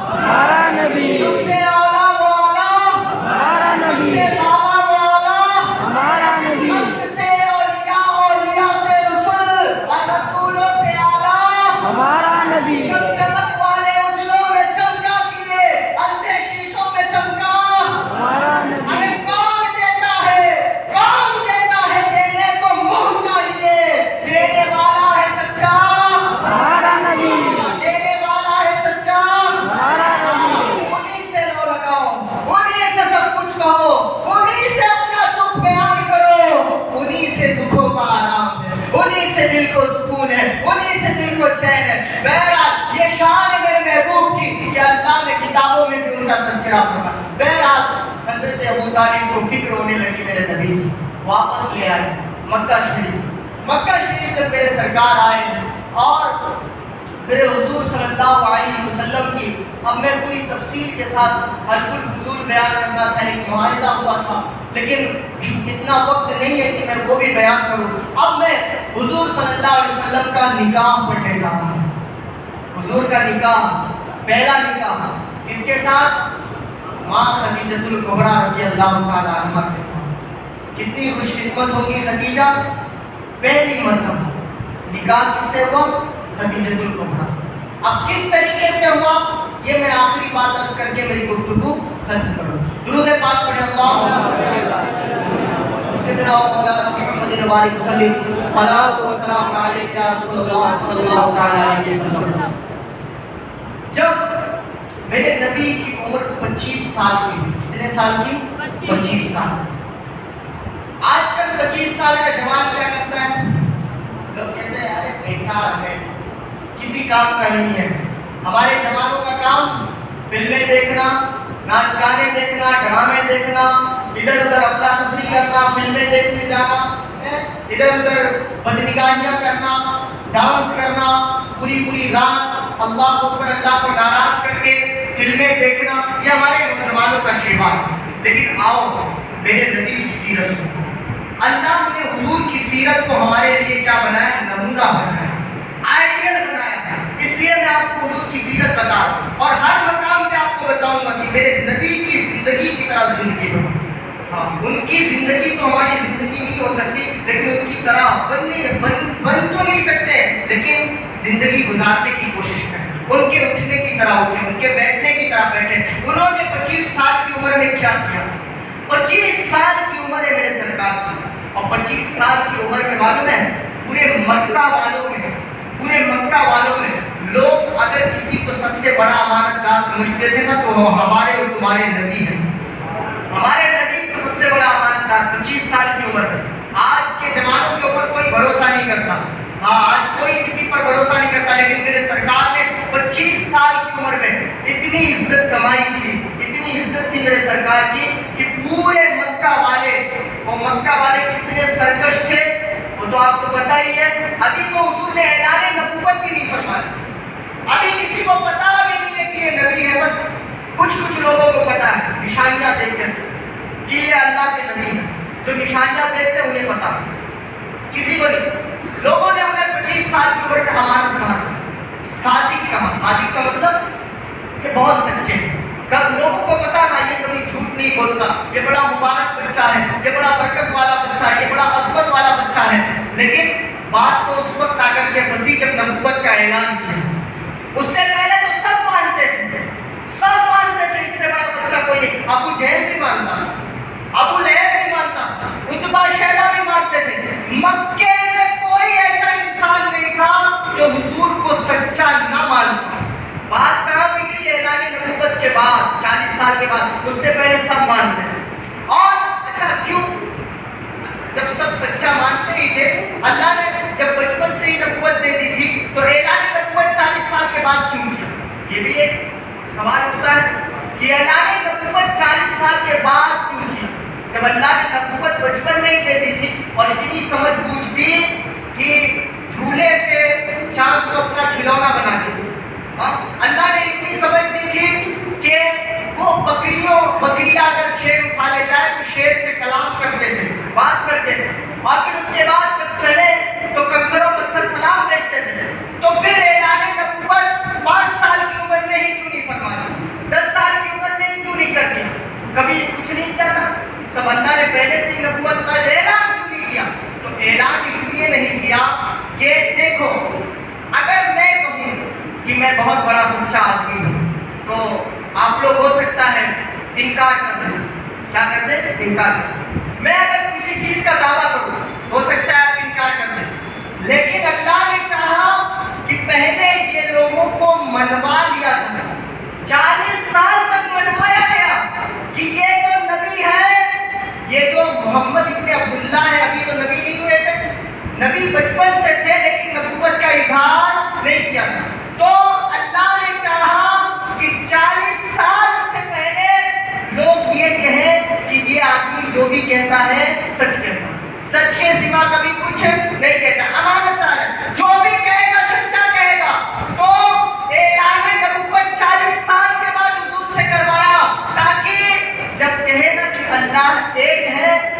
ہمارا نبی سب سے اعلیٰ وہ اعلیٰ ہمارا سب نبی سے اعلیٰ وہ اعلیٰ ہمارا نبی خلق سے اولیاء اولیاء سے رسول اور رسولوں سے اعلیٰ ہمارا نبی سب چمک والے اجلوں میں چمکا کیے اندھے شیشوں میں چمکا ہمارا نبی ارے کون دیتا ہے دینے کو منہ چاہیے دینے والا ہے سچا ہمارا نبی دینے والا ہے سچا ہمارا نبی انہی سے لو لگاؤ انہی سے سب کچھ کہو انہی سے اپنا دکھ بیان کرو انہی سے دکھوں کا آرام ہے انہی سے دل کو سکون ہے انہی سے دل کو چین ہے بہرحال یہ شان ہے میرے محبوب کی کہ اللہ نے کتابوں میں بھی ان کا تذکرہ فرمایا بہرحال حضرت ابو طالب کو فکر ہونے لگی میرے نبی کی واپس لے آئے مکہ شریف جب میرے سرکار آئے اور میرے حضور صلی اللہ علیہ وسلم کی اب میں پوری تفصیل کے ساتھ حلف الفضول بیان کرنا تھا، ایک معاہدہ ہوا تھا، لیکن اتنا وقت نہیں ہے کہ میں وہ بھی بیان کروں۔ اب میں حضور صلی اللہ علیہ وسلم کا نکاح پڑھنے جا رہا ہوں۔ حضور کا نکاح، پہلا نکاح کس کے ساتھ؟ ماں خدیجہ الکبریٰ رضی اللہ تعالیٰ عنہا کے ساتھ۔ کتنی خوش قسمت ہوگی خدیجہ، پہلی مرتبہ نکاح کس سے ہوا؟ خدیجہ الکبریٰ سے۔ اب کس طریقے سے ہوا یہ میں آخری بات عرض کر کے میری گفتگو ختم کروں۔ درود پاک پڑھیں، اللہم صلی سیدنا و مولانا محمد وبارک وسلم، صلاۃ و سلام علیک یا رسول اللہ صلی اللہ تعالی علیہ وسلم۔ جب میرے نبی کی عمر 25 سال کی ہوئی، کتنے سال کی؟ 25 سال۔ آج کل 25 سال کا جوان کیا کرتا ہے؟ لوگ کہتے ہیں ارے بیکار ہے، کسی کام کا نہیں ہے۔ ہمارے جوانوں کا کام فلمیں دیکھنا، ناچ گانے دیکھنا، ڈرامے دیکھنا، ادھر ادھر افراتفری کرنا، فلمیں دیکھنے جانا، ادھر ادھر بدنگاہیاں کرنا، ڈانس کرنا، پوری پوری رات اللہ اکبر، اللہ کو ناراض کر کے فلمیں دیکھنا، یہ ہمارے نوجوانوں کا شیوا ہے۔ لیکن آؤ میرے نبی کی سیرت سنو۔ اللہ نے حضور کی سیرت کو ہمارے لیے کیا بنایا؟ نمونہ بنایا، آئیڈیل بنایا۔ اس لیے میں آپ کو حضور کی سیرت بتاؤں اور ہر مقام پہ آپ کو بتاؤں گا کہ میرے نبی کی زندگی کی طرح زندگی بنو۔ ہاں، ان کی زندگی تو ہماری زندگی نہیں ہو سکتی، لیکن ان کی طرح بن تو نہیں سکتے، لیکن زندگی گزارنے کی کوشش کریں۔ ان کے اٹھنے کی طرح اٹھیں، ان کے بیٹھنے کی طرح بیٹھیں۔ انہوں نے 25 سال کی عمر میں کیا کیا؟ 25 سال کی عمر ہے میرے سرکار کی، اور 25 سال کی عمر میں معلوم ہے پورے مکہ والوں میں لوگ اگر کسی کو سب سے بڑا امانت دار سمجھتے تھے نا تو ہمارے اور تمہارے نبی ہیں۔ ہمارے نبی کو سب سے بڑا امانت دار 25 سال کی عمر میں۔ آج کے جوانوں کے اوپر کوئی بھروسہ نہیں کرتا، ہاں آج کوئی کسی پر بھروسہ نہیں کرتا، لیکن میرے سرکار نے 25 سال کی عمر میں اتنی عزت کمائی تھی، اتنی عزت تھی میرے سرکار کی کہ پورے مکہ والے کتنے سرکش تھے وہ تو آپ کو پتہ ہی ہے۔ ابھی تو حضور نے اعلان نبوت بھی نہیں فرمایا، ابھی کسی کو پتہ بھی نہیں ہے کہ یہ نبی ہے، بس کچھ لوگوں کو پتہ ہے نشانیاں دیکھ کر کہ یہ اللہ کے نبی ہے۔ جو نشانیاں دیکھتے ہیں انہیں پتہ، کسی کو نہیں۔ لوگوں نے انہیں 25 سال کی عمر میں امانت کہا، صادق کہا۔ صادق کا مطلب یہ بہت سچے ہیں، کب لوگوں کو پتا تھا یہ کبھی جھوٹ نہیں بولتا، یہ بڑا مبارک بچہ ہے، یہ بڑا برکت والا بچہ ہے، یہ بڑا عظمت والا بچہ ہے۔ لیکن بات تو اس وقت آ کر کے پھنسی جب نبوت کا اعلان کیا۔ اس سے پہلے تو سب مانتے تھے، اس سے بڑا سچا کوئی نہیں۔ ابو جہل بھی مانتا، ابو لہب بھی مانتا، عتبہ شیبہ بھی مانتے تھے۔ مکے میں کوئی ایسا انسان نہیں تھا جو حضور کو سچا نہ مانتا۔ بات کہاں بگڑی؟ اعلان نبوت کے بعد، 40 سال کے بعد۔ اس سے پہلے سب مانتے ہیں۔ اور اچھا کیوں؟ جب سب سچا مانتے ہی تھے، اللہ نے جب بچپن سے ہی نبوت دے دی تھی تو اعلان نبوت 40 سال کے بعد کیوں کیا؟ یہ بھی ایک سوال اٹھتا ہے کہ اعلان نبوت 40 سال کے بعد کیوں کیا؟ جب اللہ نے نبوت بچپن میں ہی دے دی تھی اور اتنی سمجھ بوجھ دی کہ جھولے سے چاند کو اپنا کھلونا بنا دی، اللہ نے اتنی سمجھ دی تھی کہ وہ بکریاں اگر شیر اٹھا لے جائے تو شیر سے کلام کرتے تھے، بات کرتے تھے، اور پھر اس کے بعد جب چلے تو کنکروں پتھر سلام بھیجتے تھے۔ تو پھر اعلان نبوت 5 سال کی عمر میں ہی کیوں نہیں فرمایا؟ 10 سال کی عمر میں ہی کیوں نہیں کر دیا؟ کبھی کچھ نہیں کیا تھا؟ سب اللہ نے پہلے سے ہی نبوت کا اعلان کیوں نہیں کیا؟ تو اعلان اس لیے نہیں کیا کہ دیکھو اگر میں کہوں کہ میں بہت بڑا سچا آدمی ہوں تو آپ لوگ ہو سکتا ہے انکار کر دیں۔ کیا کر دیں؟ انکار کر دیں۔ میں اگر کسی چیز کا دعویٰ کروں ہو سکتا ہے آپ انکار کر دیں، لیکن اللہ نے چاہا کہ پہلے یہ لوگوں کو منوا لیا جائے۔ 40 سال تک منوایا گیا کہ یہ جو نبی ہے، یہ جو محمد ابن عبداللہ ہے، ابھی تو نبی نہیں ہوئے تھے، نبی بچپن سے تھے لیکن نبوت کا اظہار نہیں کیا تھا۔ تو اللہ نے چاہا کہ 40 سال سے پہلے لوگ یہ کہیں کہ یہ آدمی جو بھی کہتا ہے سچ کہتا ہے، سچ کے سوا کبھی کچھ نہیں کہتا، امانت دار ہے، جو بھی کہے گا سچا کہے گا۔ تو اعلان نبوت 40 سال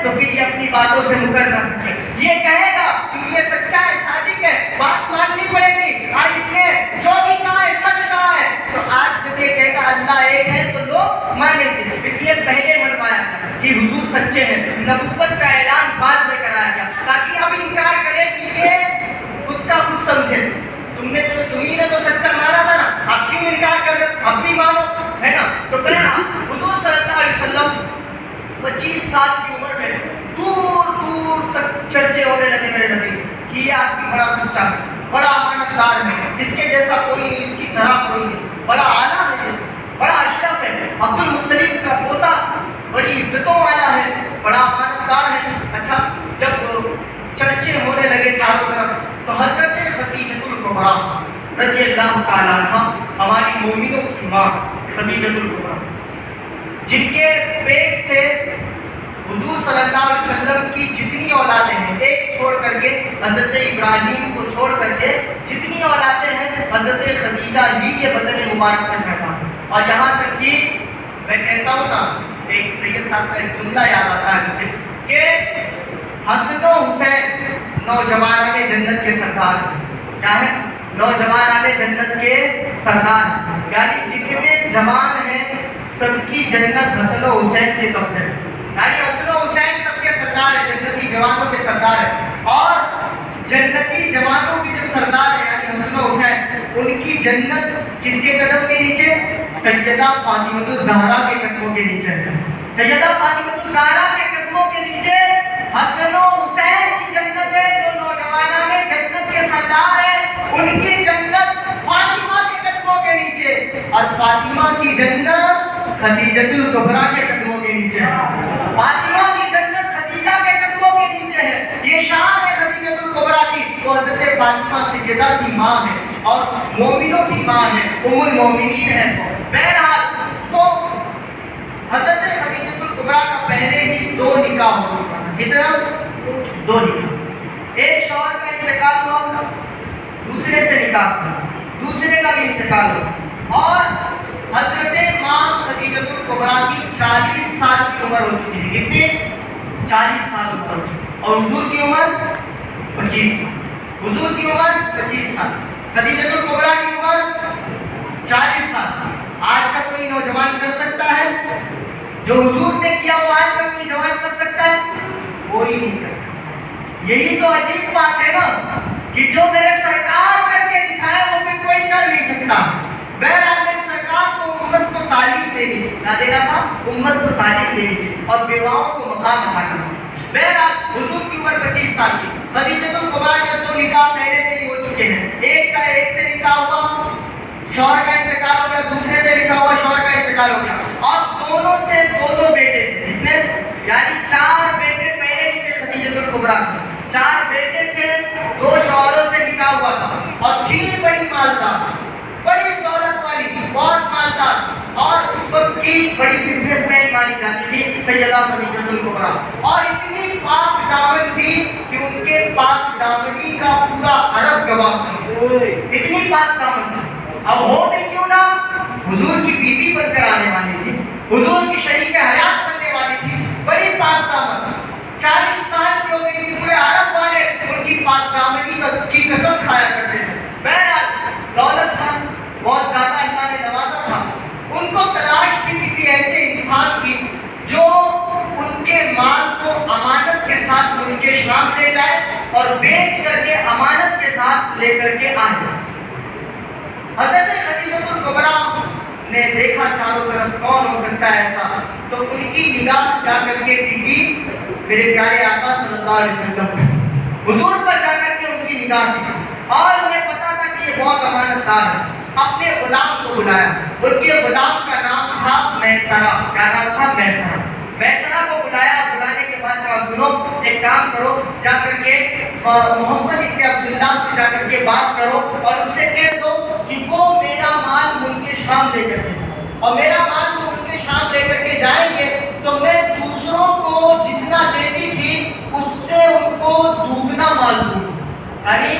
تو پھر یہ اپنی باتوں سے مکر نہ سکے. یہ کہے گا کہ یہ سچا ہے, صادق ہے, بات ماننی پڑے گی, اور اس نے جو بھی کہا ہے سچ کہا ہے. تو آج جب یہ کہے گا اللہ ایک ہے تو لوگ مانیں گے. اس لیے پہلے منوایا تھا کہ حضور سچے ہیں, نبوت کا اعلان بعد میں کرایا گیا تاکہ اب انکار کرے کہ یہ خود کا خود سمجھے. تم نے تو سنی نے تو سچا مانا تھا نا, اب کیوں انکار کر رہے ہو, اب بھی مانو, ہے نا. تو پہلا حضور صلی اللہ علیہ وسلم 25 سال کی عمر میں دور دور تک چرچے ہونے لگے میرے نبی کہ یہ آدمی بڑا سچا ہے, بڑا امانت دار ہے, اس کے جیسا کوئی نہیں, اس کی طرح کوئی نہیں, بڑا اعلیٰ ہے, بڑا اشرف ہے, عبد المطلب کا پوتا, بڑی عزتوں والا ہے, بڑا امانت دار ہے. اچھا, جب چرچے ہونے لگے چاروں طرف تو حضرت خدیجہ الکبریٰ رضی اللہ تعالیٰ عنہا, ہماری مومنوں کی ماں خدیجہ الکبریٰ, جن کے پیٹ سے حضور صلی اللہ علیہ وسلم کی جتنی اولادیں ہیں, ایک چھوڑ کر کے حضرت ابراہیم کو چھوڑ کر کے جتنی اولادیں ہیں حضرت خدیجہ ہی کے بدن مبارک سے پیدا. اور یہاں تک کہ میں کہتا ہوں نا, ایک سید صاحب کا ایک جملہ یاد آتا ہے مجھے کہ حسن و حسین نوجوانان جنت کے سردار. کیا ہے؟ نوجوانان جنت کے سردار, یعنی جتنے جوان ہیں سب کی جنت حسن و حسین کے قبضے میں. یعنی حسن و حسین سب کے سردار ہے, جنتی جوانوں کے سردار ہے. اور جنتی جوانوں کی جو سردار ہے یعنی حسن و حسین, ان کی جنت کس کے قدم کے نیچے؟ سیدہ فاطمہ الزہرا کے قدموں کے نیچے. سیدہ فاطمہ الزہرا کے قدموں کے نیچے حسن و حسین کی جنت ہے. جو نوجوانان جنت کے سردار ہیں ان کی جنت فاطمہ کے قدموں کے نیچے, اور فاطمہ کی جنت خدیجہ الکبریٰ کے قدموں کے نیچے ہے. فاطمہ کی جنت خدیجہ کے قدموں کے نیچے ہے. یہ شان ہے خدیجہ الکبریٰ کی. وہ حضرت فاطمہ سیدہ کی ماں ہے اور مومنوں کی ماں ہے, ام المومنین ہے. بہرحال وہ حضرت خدیجہ الکبریٰ کا پہلے ہی 2 نکاح ہو چکا تھا. کتنا؟ 2 نکاح. ایک شوہر کا انتقال ہوا, دوسرے سے نکاح ہوا, دوسرے کا بھی انتقال ہوا, اور حضرت ماں خدیجہ الکبریٰ کی 40 سال کی عمر ہو چکی تھی. کتنی؟ 40 سال عمر ہو چکی. اور حضور کی عمر 25 سال. حضور کی عمر 25 سال, خدیجہ الکبریٰ کی عمر 40 سال. آج کا کوئی نوجوان کر سکتا ہے جو حضور نے کیا وہ آج کا کوئی جوان کر سکتا ہے؟ کوئی نہیں کر سکتا. یہی تو عجیب بات ہے نا کہ جو میرے سرکار کر کے دکھائے وہ پھر کوئی کر نہیں سکتا. بہرحال میری سرکار کو امت کو تعلیم دینی, کیا دینا تھا؟ امت کو تعلیم دینی تھی اور بیواؤں کو مقام عطا کرنا. بہرحال حضور کی عمر 25 سال کی. خدیجہ الکبریٰ کے 2 نکاح پہلے سے ہی ہو چکے ہیں. ایک سے نکاح ہوا, شوہر کا انتقال ہو گیا, دوسرے سے نکاح ہوا, شوہر کا انتقال ہو گیا, اور دونوں سے 2 بیٹے تھے. کتنے؟ یعنی 4 بیٹے پہلے ہی تھے خدیجہ الکبریٰ کے. 4 بیٹے تھے, 2 شوہروں سے نکاح ہوا تھا, اور 3 بڑی مالدار, بڑی دولت والی, بہت مالدار, اور اس وقت کی بڑی بزنس مین مانی جاتی تھی سیدہ خدیجہ الکبریٰ. اور اتنی پاک دامن تھی کہ ان کے پاک دامنی کا پورا عرب گواہ تھا. اتنی پاک دامن تھی. اب ہو بھی کیوں نہ, حضور کی بیوی بن کر آنے والی تھی, حضور کی شریک حیات بننے والی تھی, بڑی پاک دامن. 40 سال کی ہو گئی تھی, پورے عرب والے ان کی پاک دامنی کی قسم کھایا کرتے تھے. بہرحال دولت تھا, بہت زیادہ اللہ نے نوازا تھا. ان کو تلاش تھی کسی ایسے انسان کی جو ان کے مال کو امانت کے ساتھ ملک شام لے جائے اور بیچ کر کے امانت کے ساتھ لے کر کے آئے. حضرت خدیجہ الکبریٰ نے دیکھا چاروں طرف کون ہو سکتا ہے ایسا, تو ان کی نگاہ جا کر کے ٹکی میرے پیارے آقا صلی اللہ علیہ وسلم, حضور پر جا کر کے ان کی نگاہ ٹکی, اور انہیں پتا تھا کہ یہ بہت امانت دار ہے. اپنے غلام کو بلایا, ان کے غلام کا نام تھا میسرہ. کیا نام تھا؟ میسرہ. میسرہ کو بلایا, بلانے کے بعد کہا سنو ایک کام کرو, جا کر کے محمد ابن عبداللہ سے جا کر کے بات کرو اور ان سے کہہ دو کہ وہ میرا مال ملک شام لے کر کے جائے, اور میرا مال وہ ملک شام لے کر کے جائیں گے تو میں دوسروں کو جتنا دیتی تھی اس سے ان کو دوگنا مال دوں. یعنی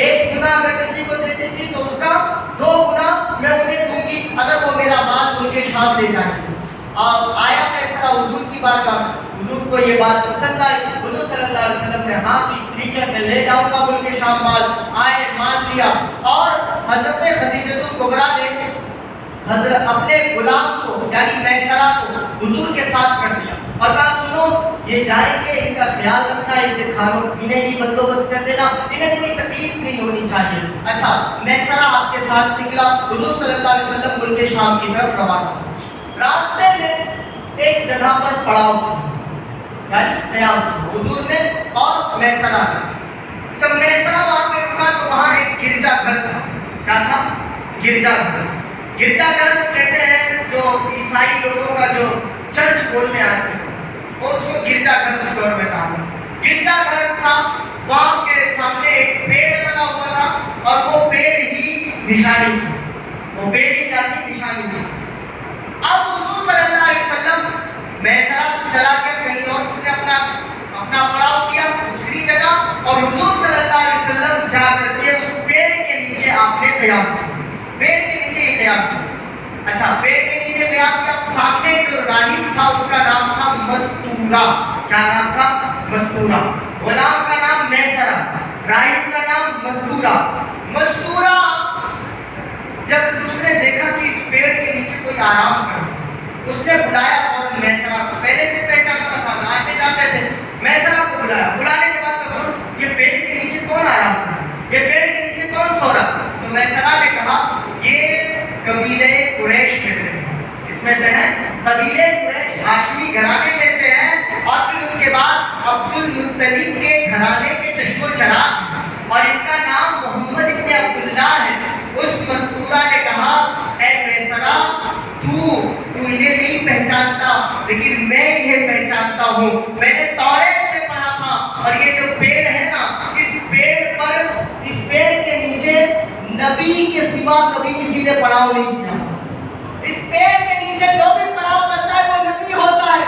1 گنا اگر کسی کو دیتی تھی تو اس کا 2 گنا میں انہیں دوں گی اگر وہ میرا مال ملک شام لے جائیں گے. آیا میسرہ حضور کی بارگاہ میں، حضور کو یہ بات پسند آئی، حضور صلی اللہ علیہ وسلم نے ہاں کی ٹھیک ہے میں لے جاؤں گا ملک شام مال، آئے مال لیا، اور حضرت خدیجہ الکبریٰ نے حضرت اپنے غلام کو یعنی میسرہ کو حضور کے ساتھ کر دیا اور کہا سنو یہ جائیں گے، ان کا خیال رکھنا، ان کے کھانوں پینے کی بندوبست کر دینا، انہیں کوئی تکلیف نہیں ہونی چاہیے۔ اچھا میسرہ آپ کے ساتھ نکلا، حضور صلی اللہ علیہ وسلم ملک شام کی طرف روانہ ہوئے۔ راستے میں ایک جگہ پر پڑاؤ تھا یعنی قیام تھا حضور نے اور میسرہ نے۔ جب میسرہ وہاں پہ رکا تو وہاں ایک گرجا گھر تھا۔ کیا تھا؟ گرجا گھر۔ گرجا گھر کہتے ہیں جو عیسائی لوگوں کا جو چرچ بولنے آج کل وہ اس کو گرجا گھر اس دور میں کہا ہے۔ گرجا گھر تھا، وہاں کے سامنے ایک پیڑ لگا ہوا تھا اور وہ پیڑ ہی نشانی تھی، وہ پیڑ ہی کیا تھی؟ نشانی تھی۔ اب حضور صلی اللہ علیہ وسلم میسرہ کو چلا کے کہیں اور اس نے اپنا پڑاؤ کیا دوسری جگہ، اور حضور صلی اللہ علیہ وسلم جا کر کے اس پیڑ کے نیچے آپ نے قیام کیا، پیڑ کے نیچے ہی قیام کیا۔ اچھا پیڑ کے نیچے قیام کیا، سامنے جو راہب تھا اس کا نام تھا مستورہ۔ کیا نام تھا؟ مستورہ۔ غلام کا نام میسرہ، راہب کا نام مستورہ۔ مستورہ جب اس نے دیکھا کہ اس پیڑ کے نیچے کوئی آرام کر، اس نے بلایا فوراً میسرہ کو، پہلے سے پہچانتا تھا، آتے جاتے تھے، میسرہ کو بلایا، بلانے کے بعد تو سن یہ پیڑ کے نیچے کون آرام کر، یہ پیڑ کے نیچے کون سو رہا؟ تو میسرہ نے کہا یہ قبیلہ قریش میں سے ہے، اس میں سے ہے قبیلہ قریش ہاشمی گھرانے میں سے ہے، اور پھر اس کے بعد عبد المطلب کے گھرانے کے چشم و چراغ، اور ان کا نام محمد ابن عبداللہ ہے۔ اس مستورہ نے کہا اے میسرہ تو انہیں نہیں پہچانتا لیکن میں انہیں پہچانتا ہوں، میں نے توریت میں پڑھا تھا، اور یہ جو پیڑ ہے نا اس پیڑ کے نیچے نبی کے سوا کبھی کسی نے پڑاؤ نہیں کیا، اس پیڑ کے نیچے جو بھی پڑاؤ کرتا ہے وہ نبی ہوتا ہے،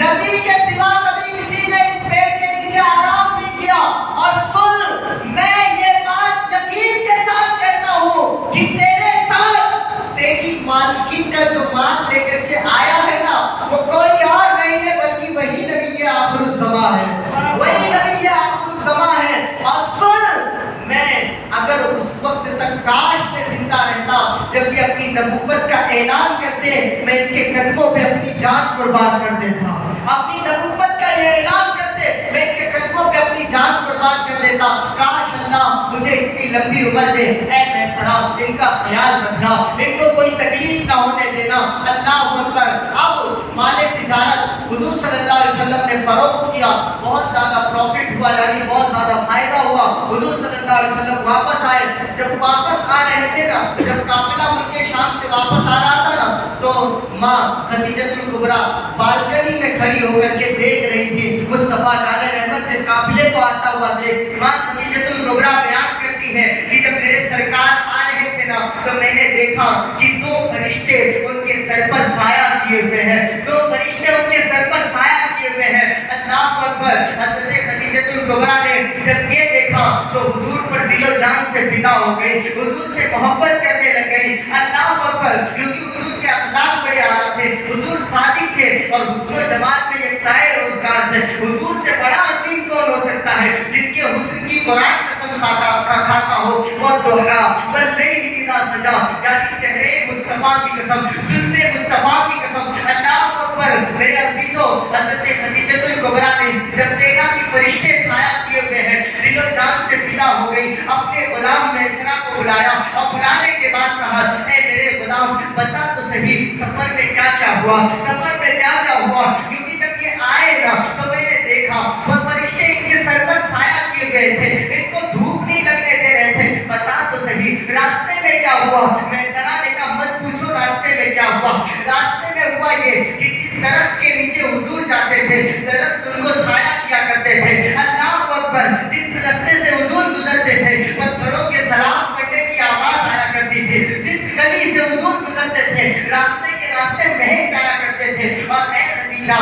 نبی کے سوا کبھی کسی نے اس پیڑ کے نیچے آرام نہیں کیا۔ اور سن میں یہ بات یقین کے ساتھ کہتا ہوں کہ تیرے ساتھ تیری مالکین کا جو مال لے کر کے آیا ہے نا وہ کوئی اور نہیں ہے بلکہ وہی نبی آخر الزمان ہے، وہی نبی آخر الزمان ہے۔ اور سن میں اگر اس وقت تک کاش میں زندہ رہتا جب یہ اپنی نبوت کا اعلان کرتے میں ان کے قدموں پہ اپنی جان قربان کر دیتا، اپنی نبوت کا یہ اعلان کرتے میں ان کے قدموں پہ اپنی جان قربان کر دیتا۔ کاش اللہ مجھے اتنی لمبی عمر دے۔ اے میسرہ ان کا خیال رکھنا، ان کو کوئی تکلیف نہ ہونے دینا۔ اللہ اکبر۔ اب مال تجارت حضور صلی اللہ علیہ وسلم نے فروخت کیا، بہت زیادہ پروفٹ ہوا یعنی بہت زیادہ فائدہ ہوا۔ حضور صلی اللہ علیہ وسلم واپس آئے، جب واپس آ رہے تھے نا، جب قافلہ ملک شام سے واپس آ رہا تھا نا تو ماں خدیجہ الکبریٰ بالکنی میں کھڑی ہو کر کے دیکھ رہی تھی مصطفیٰ جان رحمت کے قافلے کو آتا ہوا دیکھ۔ ماں خدیجہ الکبریٰ بیان کرتی ہے کہ جب میرے سرکار آ رہے تھے نا تو میں نے دیکھا کہ دو فرشتے ان کے سر پر سایہ کیے ہوئے ہیں، دو فرشتے ان کے سر پر سایہ کیے ہوئے ہیں۔ اللہ اکبر۔ حضرت خدیجہ الکبریٰ نے جب یہ دیکھا تو حضور پر دل و جان سے فدا ہو گئی، حضور سے محبت کرنے لگ گئی۔ اللہ اکبر۔ کیونکہ حضور کے اخلاق بڑے اعلیٰ تھے، حضور صادق تھے اور حسن و جمال میں ایک تائے روزگار تھے۔ حضور سے بڑا حسین کون ہو سکتا ہے جن کے حسن کی قرآن قسم کھاتا ہو، والضحیٰ واللیل اذا سجا، یعنی چہرے مصطفیٰ کی قسم، زلف مصطفیٰ کی قسم۔ اللہ اکبر۔ میرے عزیزو حضرت خدیجہ الکبریٰ نے جب دیکھا کہ فرشتے سایہ کیے ہوئے ہیں دل و جان سے فدا ہو گئی، اپنے غلام میسرہ کو بلایا اور بلانے کے بعد کہا اے میرے غلام بتا تو صحیح سفر میں کیا کیا ہوا، سفر میں کیا کیا ہوا، کیونکہ جب یہ آئے نا تو میں نے دیکھا وہ فرشتے ان کے سر پر سایہ کیے ہوئے تھے، ان کو دھوپ نہیں لگنے دے رہے تھے، بتا تو صحیح راستے میں کیا ہوا۔ میسرہ نے کہا مت پوچھو راستے میں کیا ہوا، راستے میں ہوا یہ کہ جس درخت کے نیچے حضور جاتے تھے درخت ان کو سایہ کیا کرتے تھے۔ اللہ اکبر۔ جس راستے سے حضور گزرتے تھے پتھروں کے سلام پڑھنے کی آواز آیا کرتی تھی، جس گلی سے حضور گزرتے تھے راستے کے راستے مہک جایا کرتے تھے۔ اور اے خدیجہ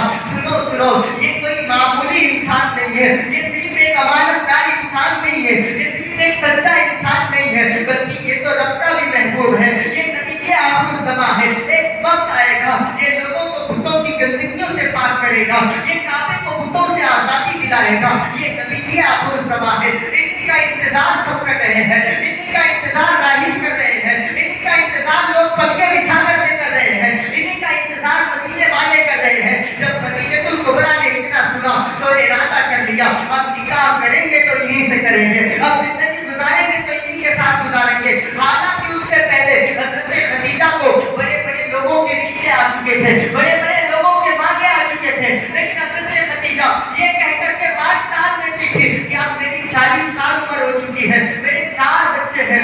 گا، یہ کعبے کو بتوں سے آزادی دلائے گا، یہ نبی آخر الزمان ہے، انہی کا انتظار سب کر رہے ہیں، انہی کا انتظار راہب کر رہے ہیں، انہی کا انتظار لوگ پلکے بچھا کر کے کر رہے ہیں، انہی کا انتظار مدینے والے کر رہے ہیں۔ جب خدیجہ الکبریٰ نے اتنا سنا تو ارادہ کر لیا اب نکاح کریں گے تو انہی سے کریں گے، اب زندگی گزاریں گے تو انہی کے ساتھ گزاریں گے۔ حالانکہ اس سے پہلے حضرت خدیجہ کو بڑے بڑے لوگوں کے رشتے آ چکے تھے، بڑے بڑے لوگوں کے مانگے آ چکے تھے، لیکن حضرت خدیجہ یہ کہہ کر کے بات ٹال دیتی تھی کہ اب میری 40 سال عمر ہو چکی ہے، میرے 4 بچے ہیں،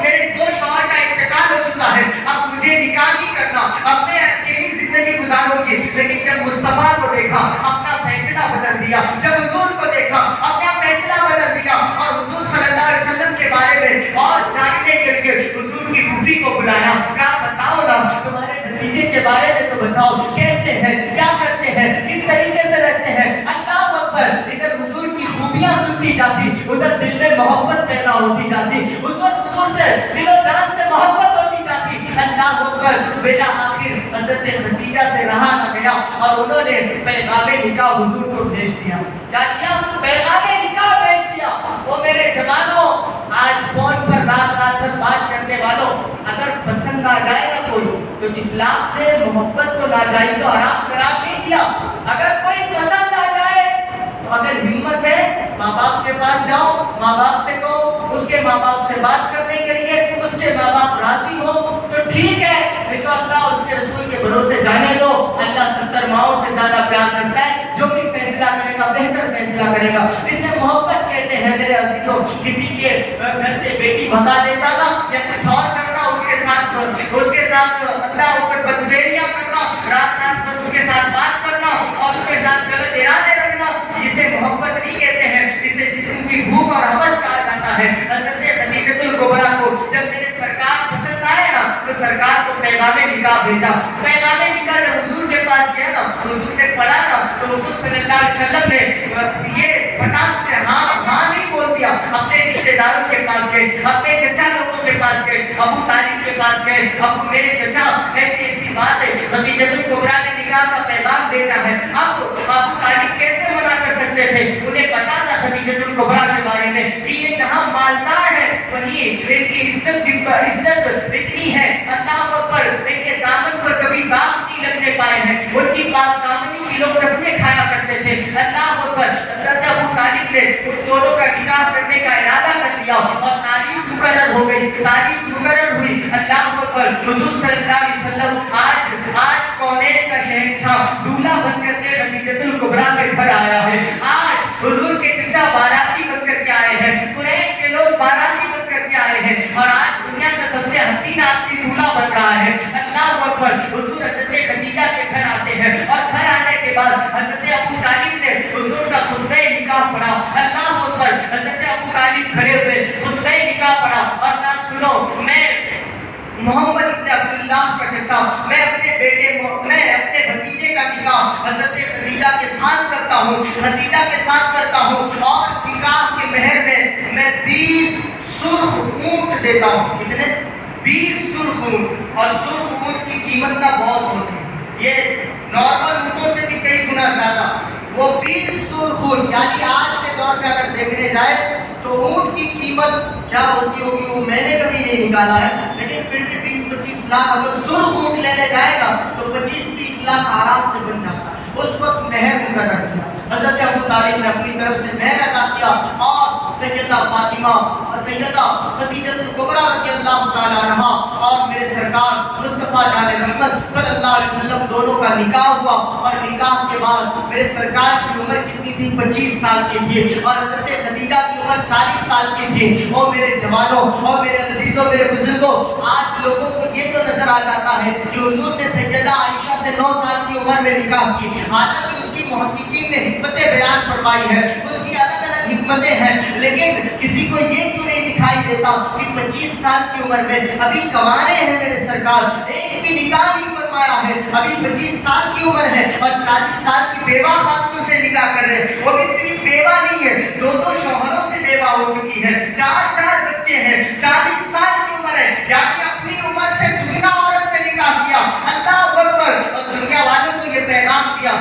میرے 2 شوہر کا انتقال ہو چکا ہے، اب مجھے نکاح نہیں کرنا، اب میں اکیلی زندگی گزاروں گی۔ لیکن جب مصطفیٰ کو دیکھا اپنا فیصلہ بدل دیا، جب حضور کو دیکھا اپنا فیصلہ بدل دیا، اور حضور صلی اللہ علیہ وسلم کے بارے میں اور جاننے کے لیے حضور کی پھوپھی کو بلایا، کہا بتاؤ نا تمہارے بھتیجے کے بارے میں تو بتاؤ، کیسے ہیں، کیا کرتے ہیں، کس طریقے سے رہتے ہیں۔ اللہ اکبر، ادھر حضور کی خوبیاں سنتی جاتی، ادھر دل میں محبت پیدا ہوتی جاتی، حضور سے دل و جان سے محبت ہوتی جاتی۔ اللہ اکبر، بلا آخر حضرت خدیجہ سے رہا نہ گیا اور انہوں نے پیغام نکاح حضور کو بھیج دیا۔ کیا کیا؟ پیغام نکاح بھیج دیا۔ وہ میرے جوانوں، آج فون پر رات بھر بات کرنے والوں، اگر پسند آ جائے نا کوئی تو اسلام نے محبت کو ناجائز و حرام قرار نہیں دیا۔ اگر کوئی پسند آ جائے تو اگر ہمت ہے ماں باپ کے پاس جاؤ، ماں باپ سے کہو، اس کے ماں باپ سے بات کرنے کے لیے اس کے ماں باپ راضی ہو تو ٹھیک ہے، نہیں تو اللہ اور اس کے رسول کے بھروسے جانے دو۔ اللہ 70 ماؤں سے زیادہ پیار کرتا ہے، جو بھی فیصلہ کرے گا بہتر فیصلہ کرے گا، اسے محبت کہتے ہیں میرے عزیزوں۔ کسی کے گھر سے بیٹی بھگا دیتا نا یا کچھ اور کرنا، اس کے ساتھ اللہ اوپر بدفعلیاں کرنا، رات بھر اس کے ساتھ بات کرنا اور اس کے ساتھ غلط ارادے رکھنا، اسے محبت نہیں کہتے ہیں، اسے جسم کی بھوک اور ہوس کہا جاتا ہے۔ حضرت خدیجہ الکبریٰ کو جب میرے سرکار پسند آئے نا تو سرکار کو پیغام نکاح بھیجا۔ پیغام نکاح جب حضور کے پاس گیا نا، حضور نے پڑھا نا تو حضور صلی اللہ علیہ وسلم نے یہ پٹاخ سے ہاں نہیں بول دیا، اپنے رشتے داروں کے پاس گئے، اپنے چچا لوگوں کے پاس گئے، ابو طالب کے پاس گئے، ابو میرے چچا ایسی بات ہے، خدیجہ الکبریٰ نے نکاح کا پیغام بھیجا ہے۔ اب ابو طالب کیسے منع کر سکتے تھے؟ انہیں پتا تھا خدیجہ الکبریٰ کے بارے میں کہ یہ جہاں مالدار ہے وہیں ان کی عزت اتنی ہے، اللہ پر ان کے دامن پر کبھی داغ نہیں لگنے پائے ہیں، ان کی پاک دامنی کی لوگ قسمیں کھایا کرتے تھے۔ اللہ پر حضرت ابو طالب نے ان دونوں کا نکاح کرنے کا ارادہ کر لیا اور تاریخ مقرر ہو گئی، تاریخ مقرر ہوئی۔ اللہ پر حضور صلی اللہ علیہ وسلم آج کونین کا شہنشاہ دولہا بن کر کے خدیجہ الکبریٰ کے گھر آیا ہے۔ آج حضور کے چچا باراتی بن کر کے آئے ہیں، قریش کے لوگ باراتی بن کر کے آئے ہیں، اور آج دنیا کا سب سے حسین آدمی دولہا بن رہا ہے۔ اللہ اکبر، حضور حضرت خدیجہ کے گھر آتے ہیں اور گھر آنے کے بعد حضرت ابو طالب نے حضور کا خطبہ نکاح پڑھا۔ اللہ اکبر، حضرت ابو طالب کھڑے ہوئے خطبہ نکاح پڑھا اور کہا سنو، میں محمد ابن عبداللہ کا چچا، میں اپنے بھتیجے کا نکاح حضرت خدیجہ کے ساتھ کرتا ہوں اور نکاح کے مہر میں 20 سرخ اونٹ دیتا ہوں۔ کتنے؟ 20 سرخ اونٹ، اور سرخ اونٹ کی قیمت کا بہت ہوتی ہے، یہ نارمل اونٹوں سے بھی کئی گنا زیادہ۔ وہ 20 سرخ اونٹ، یعنی آج کے دور میں اگر دیکھنے جائے تو اونٹ کی قیمت کیا ہوتی ہوگی وہ میں نے کبھی نہیں نکالا ہے، لیکن پھر بھی 20-25 لاکھ اگر سرخ اونٹ لینے جائے گا تو 25-30 لاکھ آرام سے بن جاتا ہے۔ اس وقت مہر مقرر کیا، حضرت ابو طالب نے اپنی طرف سے مہر ادا کیا اور سیدہ فاطمہ اور سیدہ خدیجہ الکبریٰ رضی اللہ تعالیٰ عنہا اور میرے سرکار مصطفیٰ جان رحمت صلی اللہ علیہ وسلم دونوں کا نکاح ہوا، اور نکاح کے بعد میرے سرکار کی عمر کتنی تھی؟ 25 سال کی تھی، اور حضرت خدیجہ کی عمر 40 سال کی تھی۔ اور میرے جوانوں اور میرے عزیزوں، میرے بزرگوں، آج لوگوں کو یہ تو نظر آ جاتا ہے کہ حضور نے سیدہ عائشہ سے 9 سال کی عمر میں نکاح کی، حالانکہ اس کی محققین نے حکمتیں بیان فرمائی ہیں، اس کی الگ الگ حکمتیں ہیں، لیکن کسی کو یہ کیوں نہیں دکھائی دیتا کہ 25 سال کی عمر میں ابھی کنوارے ہیں میرے سرکار، ایک بھی نکاح نہیں فرمایا ہے، ابھی 25 سال کی عمر ہے اور 40 سال کی بیوہ خاتون سے نکاح کر رہے ہیں، وہ بھی صرف بیوہ نہیں ہے، 2 شوہروں سے بیوہ ہو چکی ہے، 4 بچے ہیں، 40 سال کی عمر ہے، یعنی اپنی عمر سے دگنا عورت سے نکاح کیا۔ اللہ اکبر، اور دنیا والوں کو یہ پیغام دیا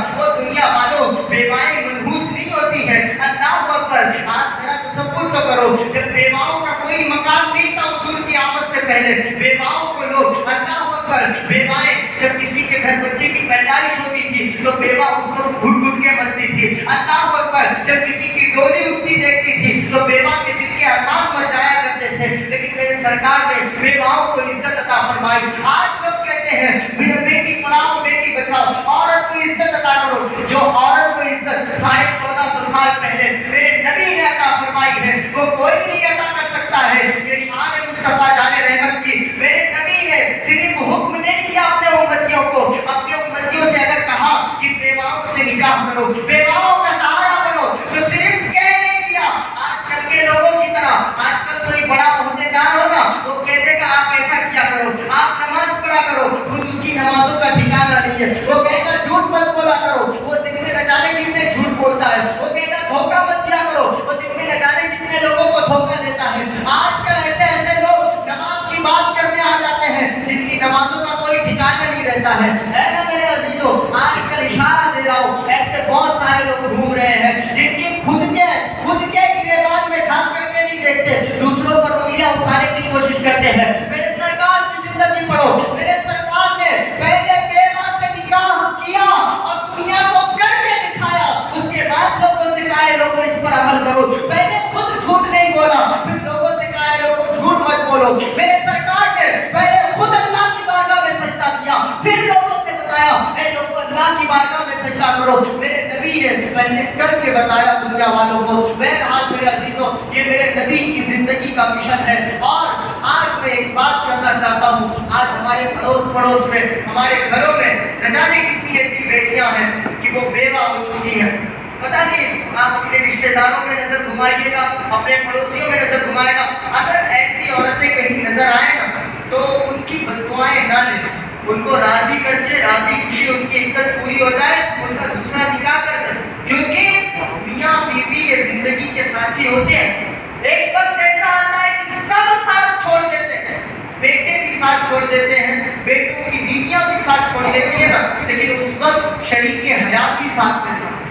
کی پیدائش ہوتی تھی تو بیوہ اس کو گھٹ گھٹ کے مرتی تھی. اللہ اکبر. جب کسی کی ڈولی اٹھتی دیکھتی تھی تو بیوہ کے دل کے ارمان مر جایا کرتے تھے. لیکن میرے سرکار نے بیواؤں کو عزت عطا فرمائی. آج لوگ کہتے ہیں بیٹی پڑھاؤ بیٹی بچاؤ, عورت کو عزت عطا کرو. جو عورت کو عزت 1450 سال پہلے میرے نبی نے عطا فرمائی ہے وہ کوئی نہیں عطا کر سکتا ہے. یہ شان مصطفیٰ جان رحمت کی. میرے نبی نے صرف حکم نہیں کیا اپنے امتیوں کو, اپنے امتیوں سے اگر کہا کہ بیواؤں سے نکاح کرو, بیواؤں کا سہارا بنو, تو صرف کہہ نہیں دیا. آج کل کے لوگوں کی طرح آج کل کوئی بڑا عہدیدار ہوگا وہ کہہ دے گا آپ ایسا کیا کرو, آپ نماز پڑھا کرو, خود اس کی نمازوں کا ٹھکانہ نہیں ہے. وہ کہے گا جھوٹ مت بولا کرو, وہ دن میں نہ جانے کتنے جھوٹ بولتا ہے. وہ کہے گا دھوکہ مت دیا کرو, وہ دن میں نہ جانے کتنے لوگوں کو دھوکہ دیتا ہے. آج کل ایسے ایسے لوگ نماز کی بات کرنے آ جاتے ہیں جن کی نمازوں کا کوئی ٹھکانہ نہیں رہتا ہے. اے نا میرے عزیزو, آج کل اشارہ دے رہا ہوں, ایسے بہت سارے لوگ گھوم رہے ہیں جن کی خود کے گریبان میں جھانک کر کے نہیں دیکھتے, دوسروں پر انگلیاں اٹھانے کی کوشش کرتے ہیں. میرے سرکار کی زندگی پڑھو. میرے سرکار نے پہلے بیوہ سے نکاح کیا اور دنیا کو کر کے دکھایا, اس کے بعد لوگوں سے کہا ہے لوگوں اس پر عمل کرو. پہلے خود جھوٹ نہیں بولا, پھر لوگوں سے کہا ہے لوگوں جھوٹ مت بولو. میرے سرکار نے پہلے خود اللہ کی بارگاہ میں سجدہ کیا, پھر لوگوں سے بتایا اے لوگوں اللہ کی بارگاہ میں سجدہ کرو. میرے نبی نے پہلے کر کے بتایا دنیا والوں کو. بہرحال میرے عزیزوں, یہ میرے نبی کی زندگی کا مشن ہے. اور آج میں ایک بات کرنا چاہتا ہوں, آج ہمارے پڑوس میں ہمارے گھروں میں نہ جانے کتنی ایسی بیٹیاں ہیں کہ وہ بیوہ ہو چکی ہیں. پتہ نہیں, آپ اپنے رشتہ داروں میں نظر گھمائیے گا, اپنے پڑوسیوں میں نظر گھمائے گا, اگر ایسی عورتیں کہیں نظر آئیں نا تو ان کی بددعائیں نہ لیں, ان کو راضی کر کے راضی خوشی ان کی عدت پوری ہو جائے, ان کا دوسرا نکاح کر دیں. کیونکہ میاں بیوی یہ زندگی کے ساتھی ہوتے ہیں. ایک وقت ایسا آتا ہے کہ سب ساتھ چھوڑ دیتے ہیں, بیٹے بھی ساتھ چھوڑ دیتے ہیں, بیٹوں کی بیویاں بھی ساتھ چھوڑ دیتی ہیں نا, لیکن اس وقت شریک حیات ہی ساتھ دیتا ہے,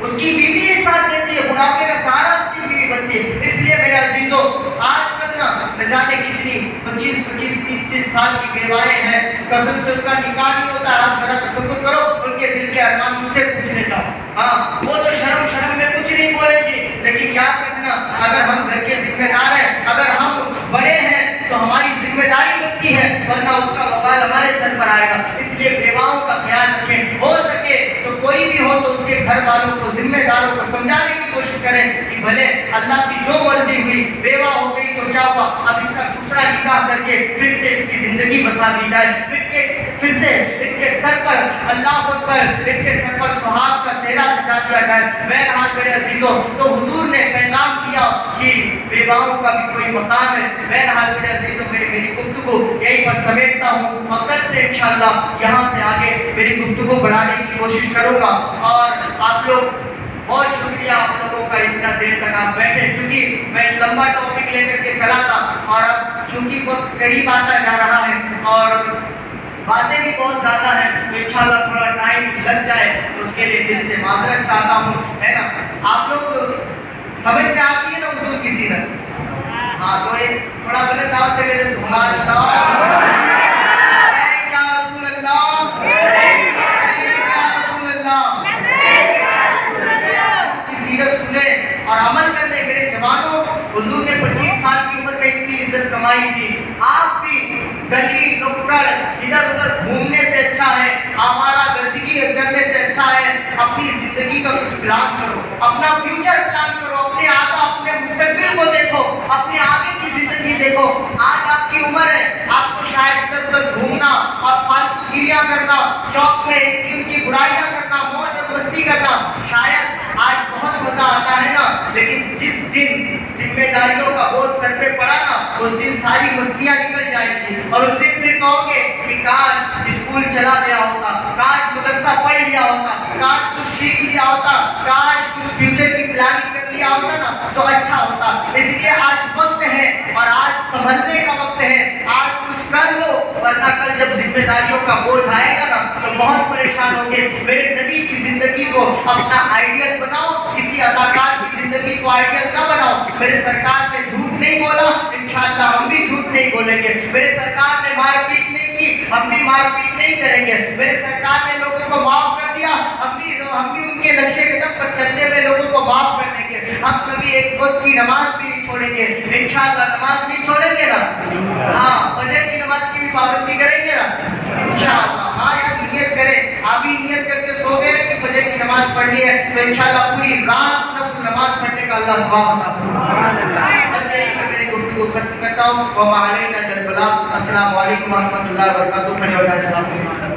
اس کی بیوی ہی ساتھ دیتی ہے, بڑھاپے کا سہارا اس کی بیوی بنتی ہے. اس لیے میرے عزیزوں, آج کل نہ جانے کتنی 25-30 سال کی بیوائیں ہیں, قسم سے ان کا نکاح نہیں ہوتا. آپ ذرا تصور کرو, ان کے دل کے ارمان ان سے پوچھنے جاؤ. ہاں, وہ تو شرم میں کچھ نہیں بولے گی, لیکن یاد رکھنا اگر ہم گھر کے ذمہ دار ہیں, اگر ہم بڑے ہیں تو ہماری ذمہ داری بنتی ہے, ورنہ اس کا وبال ہمارے سر پر آئے گا. اس لیے بیواؤں کا خیال رکھیں, ہو سکے تو کوئی بھی ہو تو اس کے گھر والوں کو, ذمہ داروں کو سمجھانے کی کوشش کریں کہ بھلے اللہ کی جو مرضی ہوئی, بیوہ ہو گئی تو کیا ہوا, اب اس کا دوسرا نکاح کر کے پھر سے اس کی زندگی بسا دی جائے, پھر سے اس کے سر پر اللہ اکبر, اس کے سر پر سہاگ کا سہرا سجا دیا جائے. بہرحال میرے عزیزوں, تو حضور نے پیغام دیا کہ بیواؤں کا بھی کوئی مقام ہے. بہرحال میرے عزیزوں, میری گفتگو یہیں پر سمیٹتا ہوں, اور کل سے انشاءاللہ یہاں سے آگے میری گفتگو بڑھانے کی کوشش کروں گا. اور آپ لوگ, بہت شکریہ آپ لوگوں کا, اتنا دیر تک آپ بیٹھے. چونکہ میں لمبا ٹاپک لے کر کے چلا تھا, اور اب چونکہ وقت قریب آتا جا رہا ہے اور باتیں بھی بہت زیادہ ہیں, تو انشاءاللہ تھوڑا ٹائم لگ جائے تو اس کے لیے دل سے معذرت چاہتا ہوں, ہے نا. آپ لوگ سمجھ میں آتی ہے نا حضور کی سیرت؟ ہاں, تو یہ تھوڑا بلند آپ سے میرے سبحان اللہ, یا رسول اللہ, یا رسول اللہ کی سیرت سنیں اور عمل کر لیں. میرے جوانوں, حضور نے 25 سال کی عمر میں اتنی عزت کمائی تھی. آپ بھی گلی نکڑ ادھر ادھر گھومنے سے اچھا ہے, آوارہ گردگی کرنے سے اچھا ہے, اپنی زندگی کا کچھ پلان کرو, اپنا فیوچر پلان کرو, اپنے آگے اپنے مستقبل کو دیکھو, اپنے آگے کی زندگی دیکھو. آج آپ کی عمر ہے, آپ کو شاید ادھر ادھر گھومنا اور فالتو گریاں کرنا, چوک میں ان کی برائیاں کرنا, موج اور مستی کرنا شاید آج بہت مزہ آتا ہے نا, لیکن جس دن ذمہ داریوں کا بوجھ سر پہ پڑا نا, اس دن ساری مستیاں نکل جائیں گی, اور اس دن پھر کہو گے کہ کاش اسکول چلا گیا ہوتا, کاش مدرسہ پڑھ لیا ہوتا, کاش کچھ سیکھ لیا ہوتا, کاش کچھ فیوچر کی پلاننگ کر لیا ہوتا نا تو اچھا ہوتا. اس لیے آج وقت ہے اور آج سنبھلنے کا وقت ہے, آج کچھ کر لو, ورنہ کل جب ذمہ داریوں کا بوجھ آئے گا نا تو بہت پریشان ہوگے. میرے نبی کی زندگی کو اپنا آئیڈیل بناؤ, کسی اداکار کی زندگی کو آئیڈیل نہ بناؤ. میرے سرکار نے جھوٹ نہیں بولا, انشاءاللہ ہم بھی جھوٹ نہیں بولیں گے. میرے سرکار نے مار پیٹ نہیں کی, ہم بھی مار پیٹ نہیں کریں گے. میرے سرکار نے لوگوں نماز بھی نہیں چھوڑیں گے انشاءاللہ. نماز نہیں چھوڑیں گے نا؟ ہاں فجر کی نماز کی بھی پابندی کریں گے نا انشاءاللہ. ہاں یار نیت کریں. ابھی نیت کر کے سو گئے کہ فجر کی نماز پڑھنی ہے تو انشاءاللہ پوری رات نفل نماز پڑھنے کا اللہ ثواب عطا فرمائے. بس یہی میں میری گفتگو ختم کرتا ہوں. وما علینا الا البلاغ. السلام علیکم ورحمۃ اللہ وبرکاتہ. کھڑے ہو جائیں. السلام علیکم.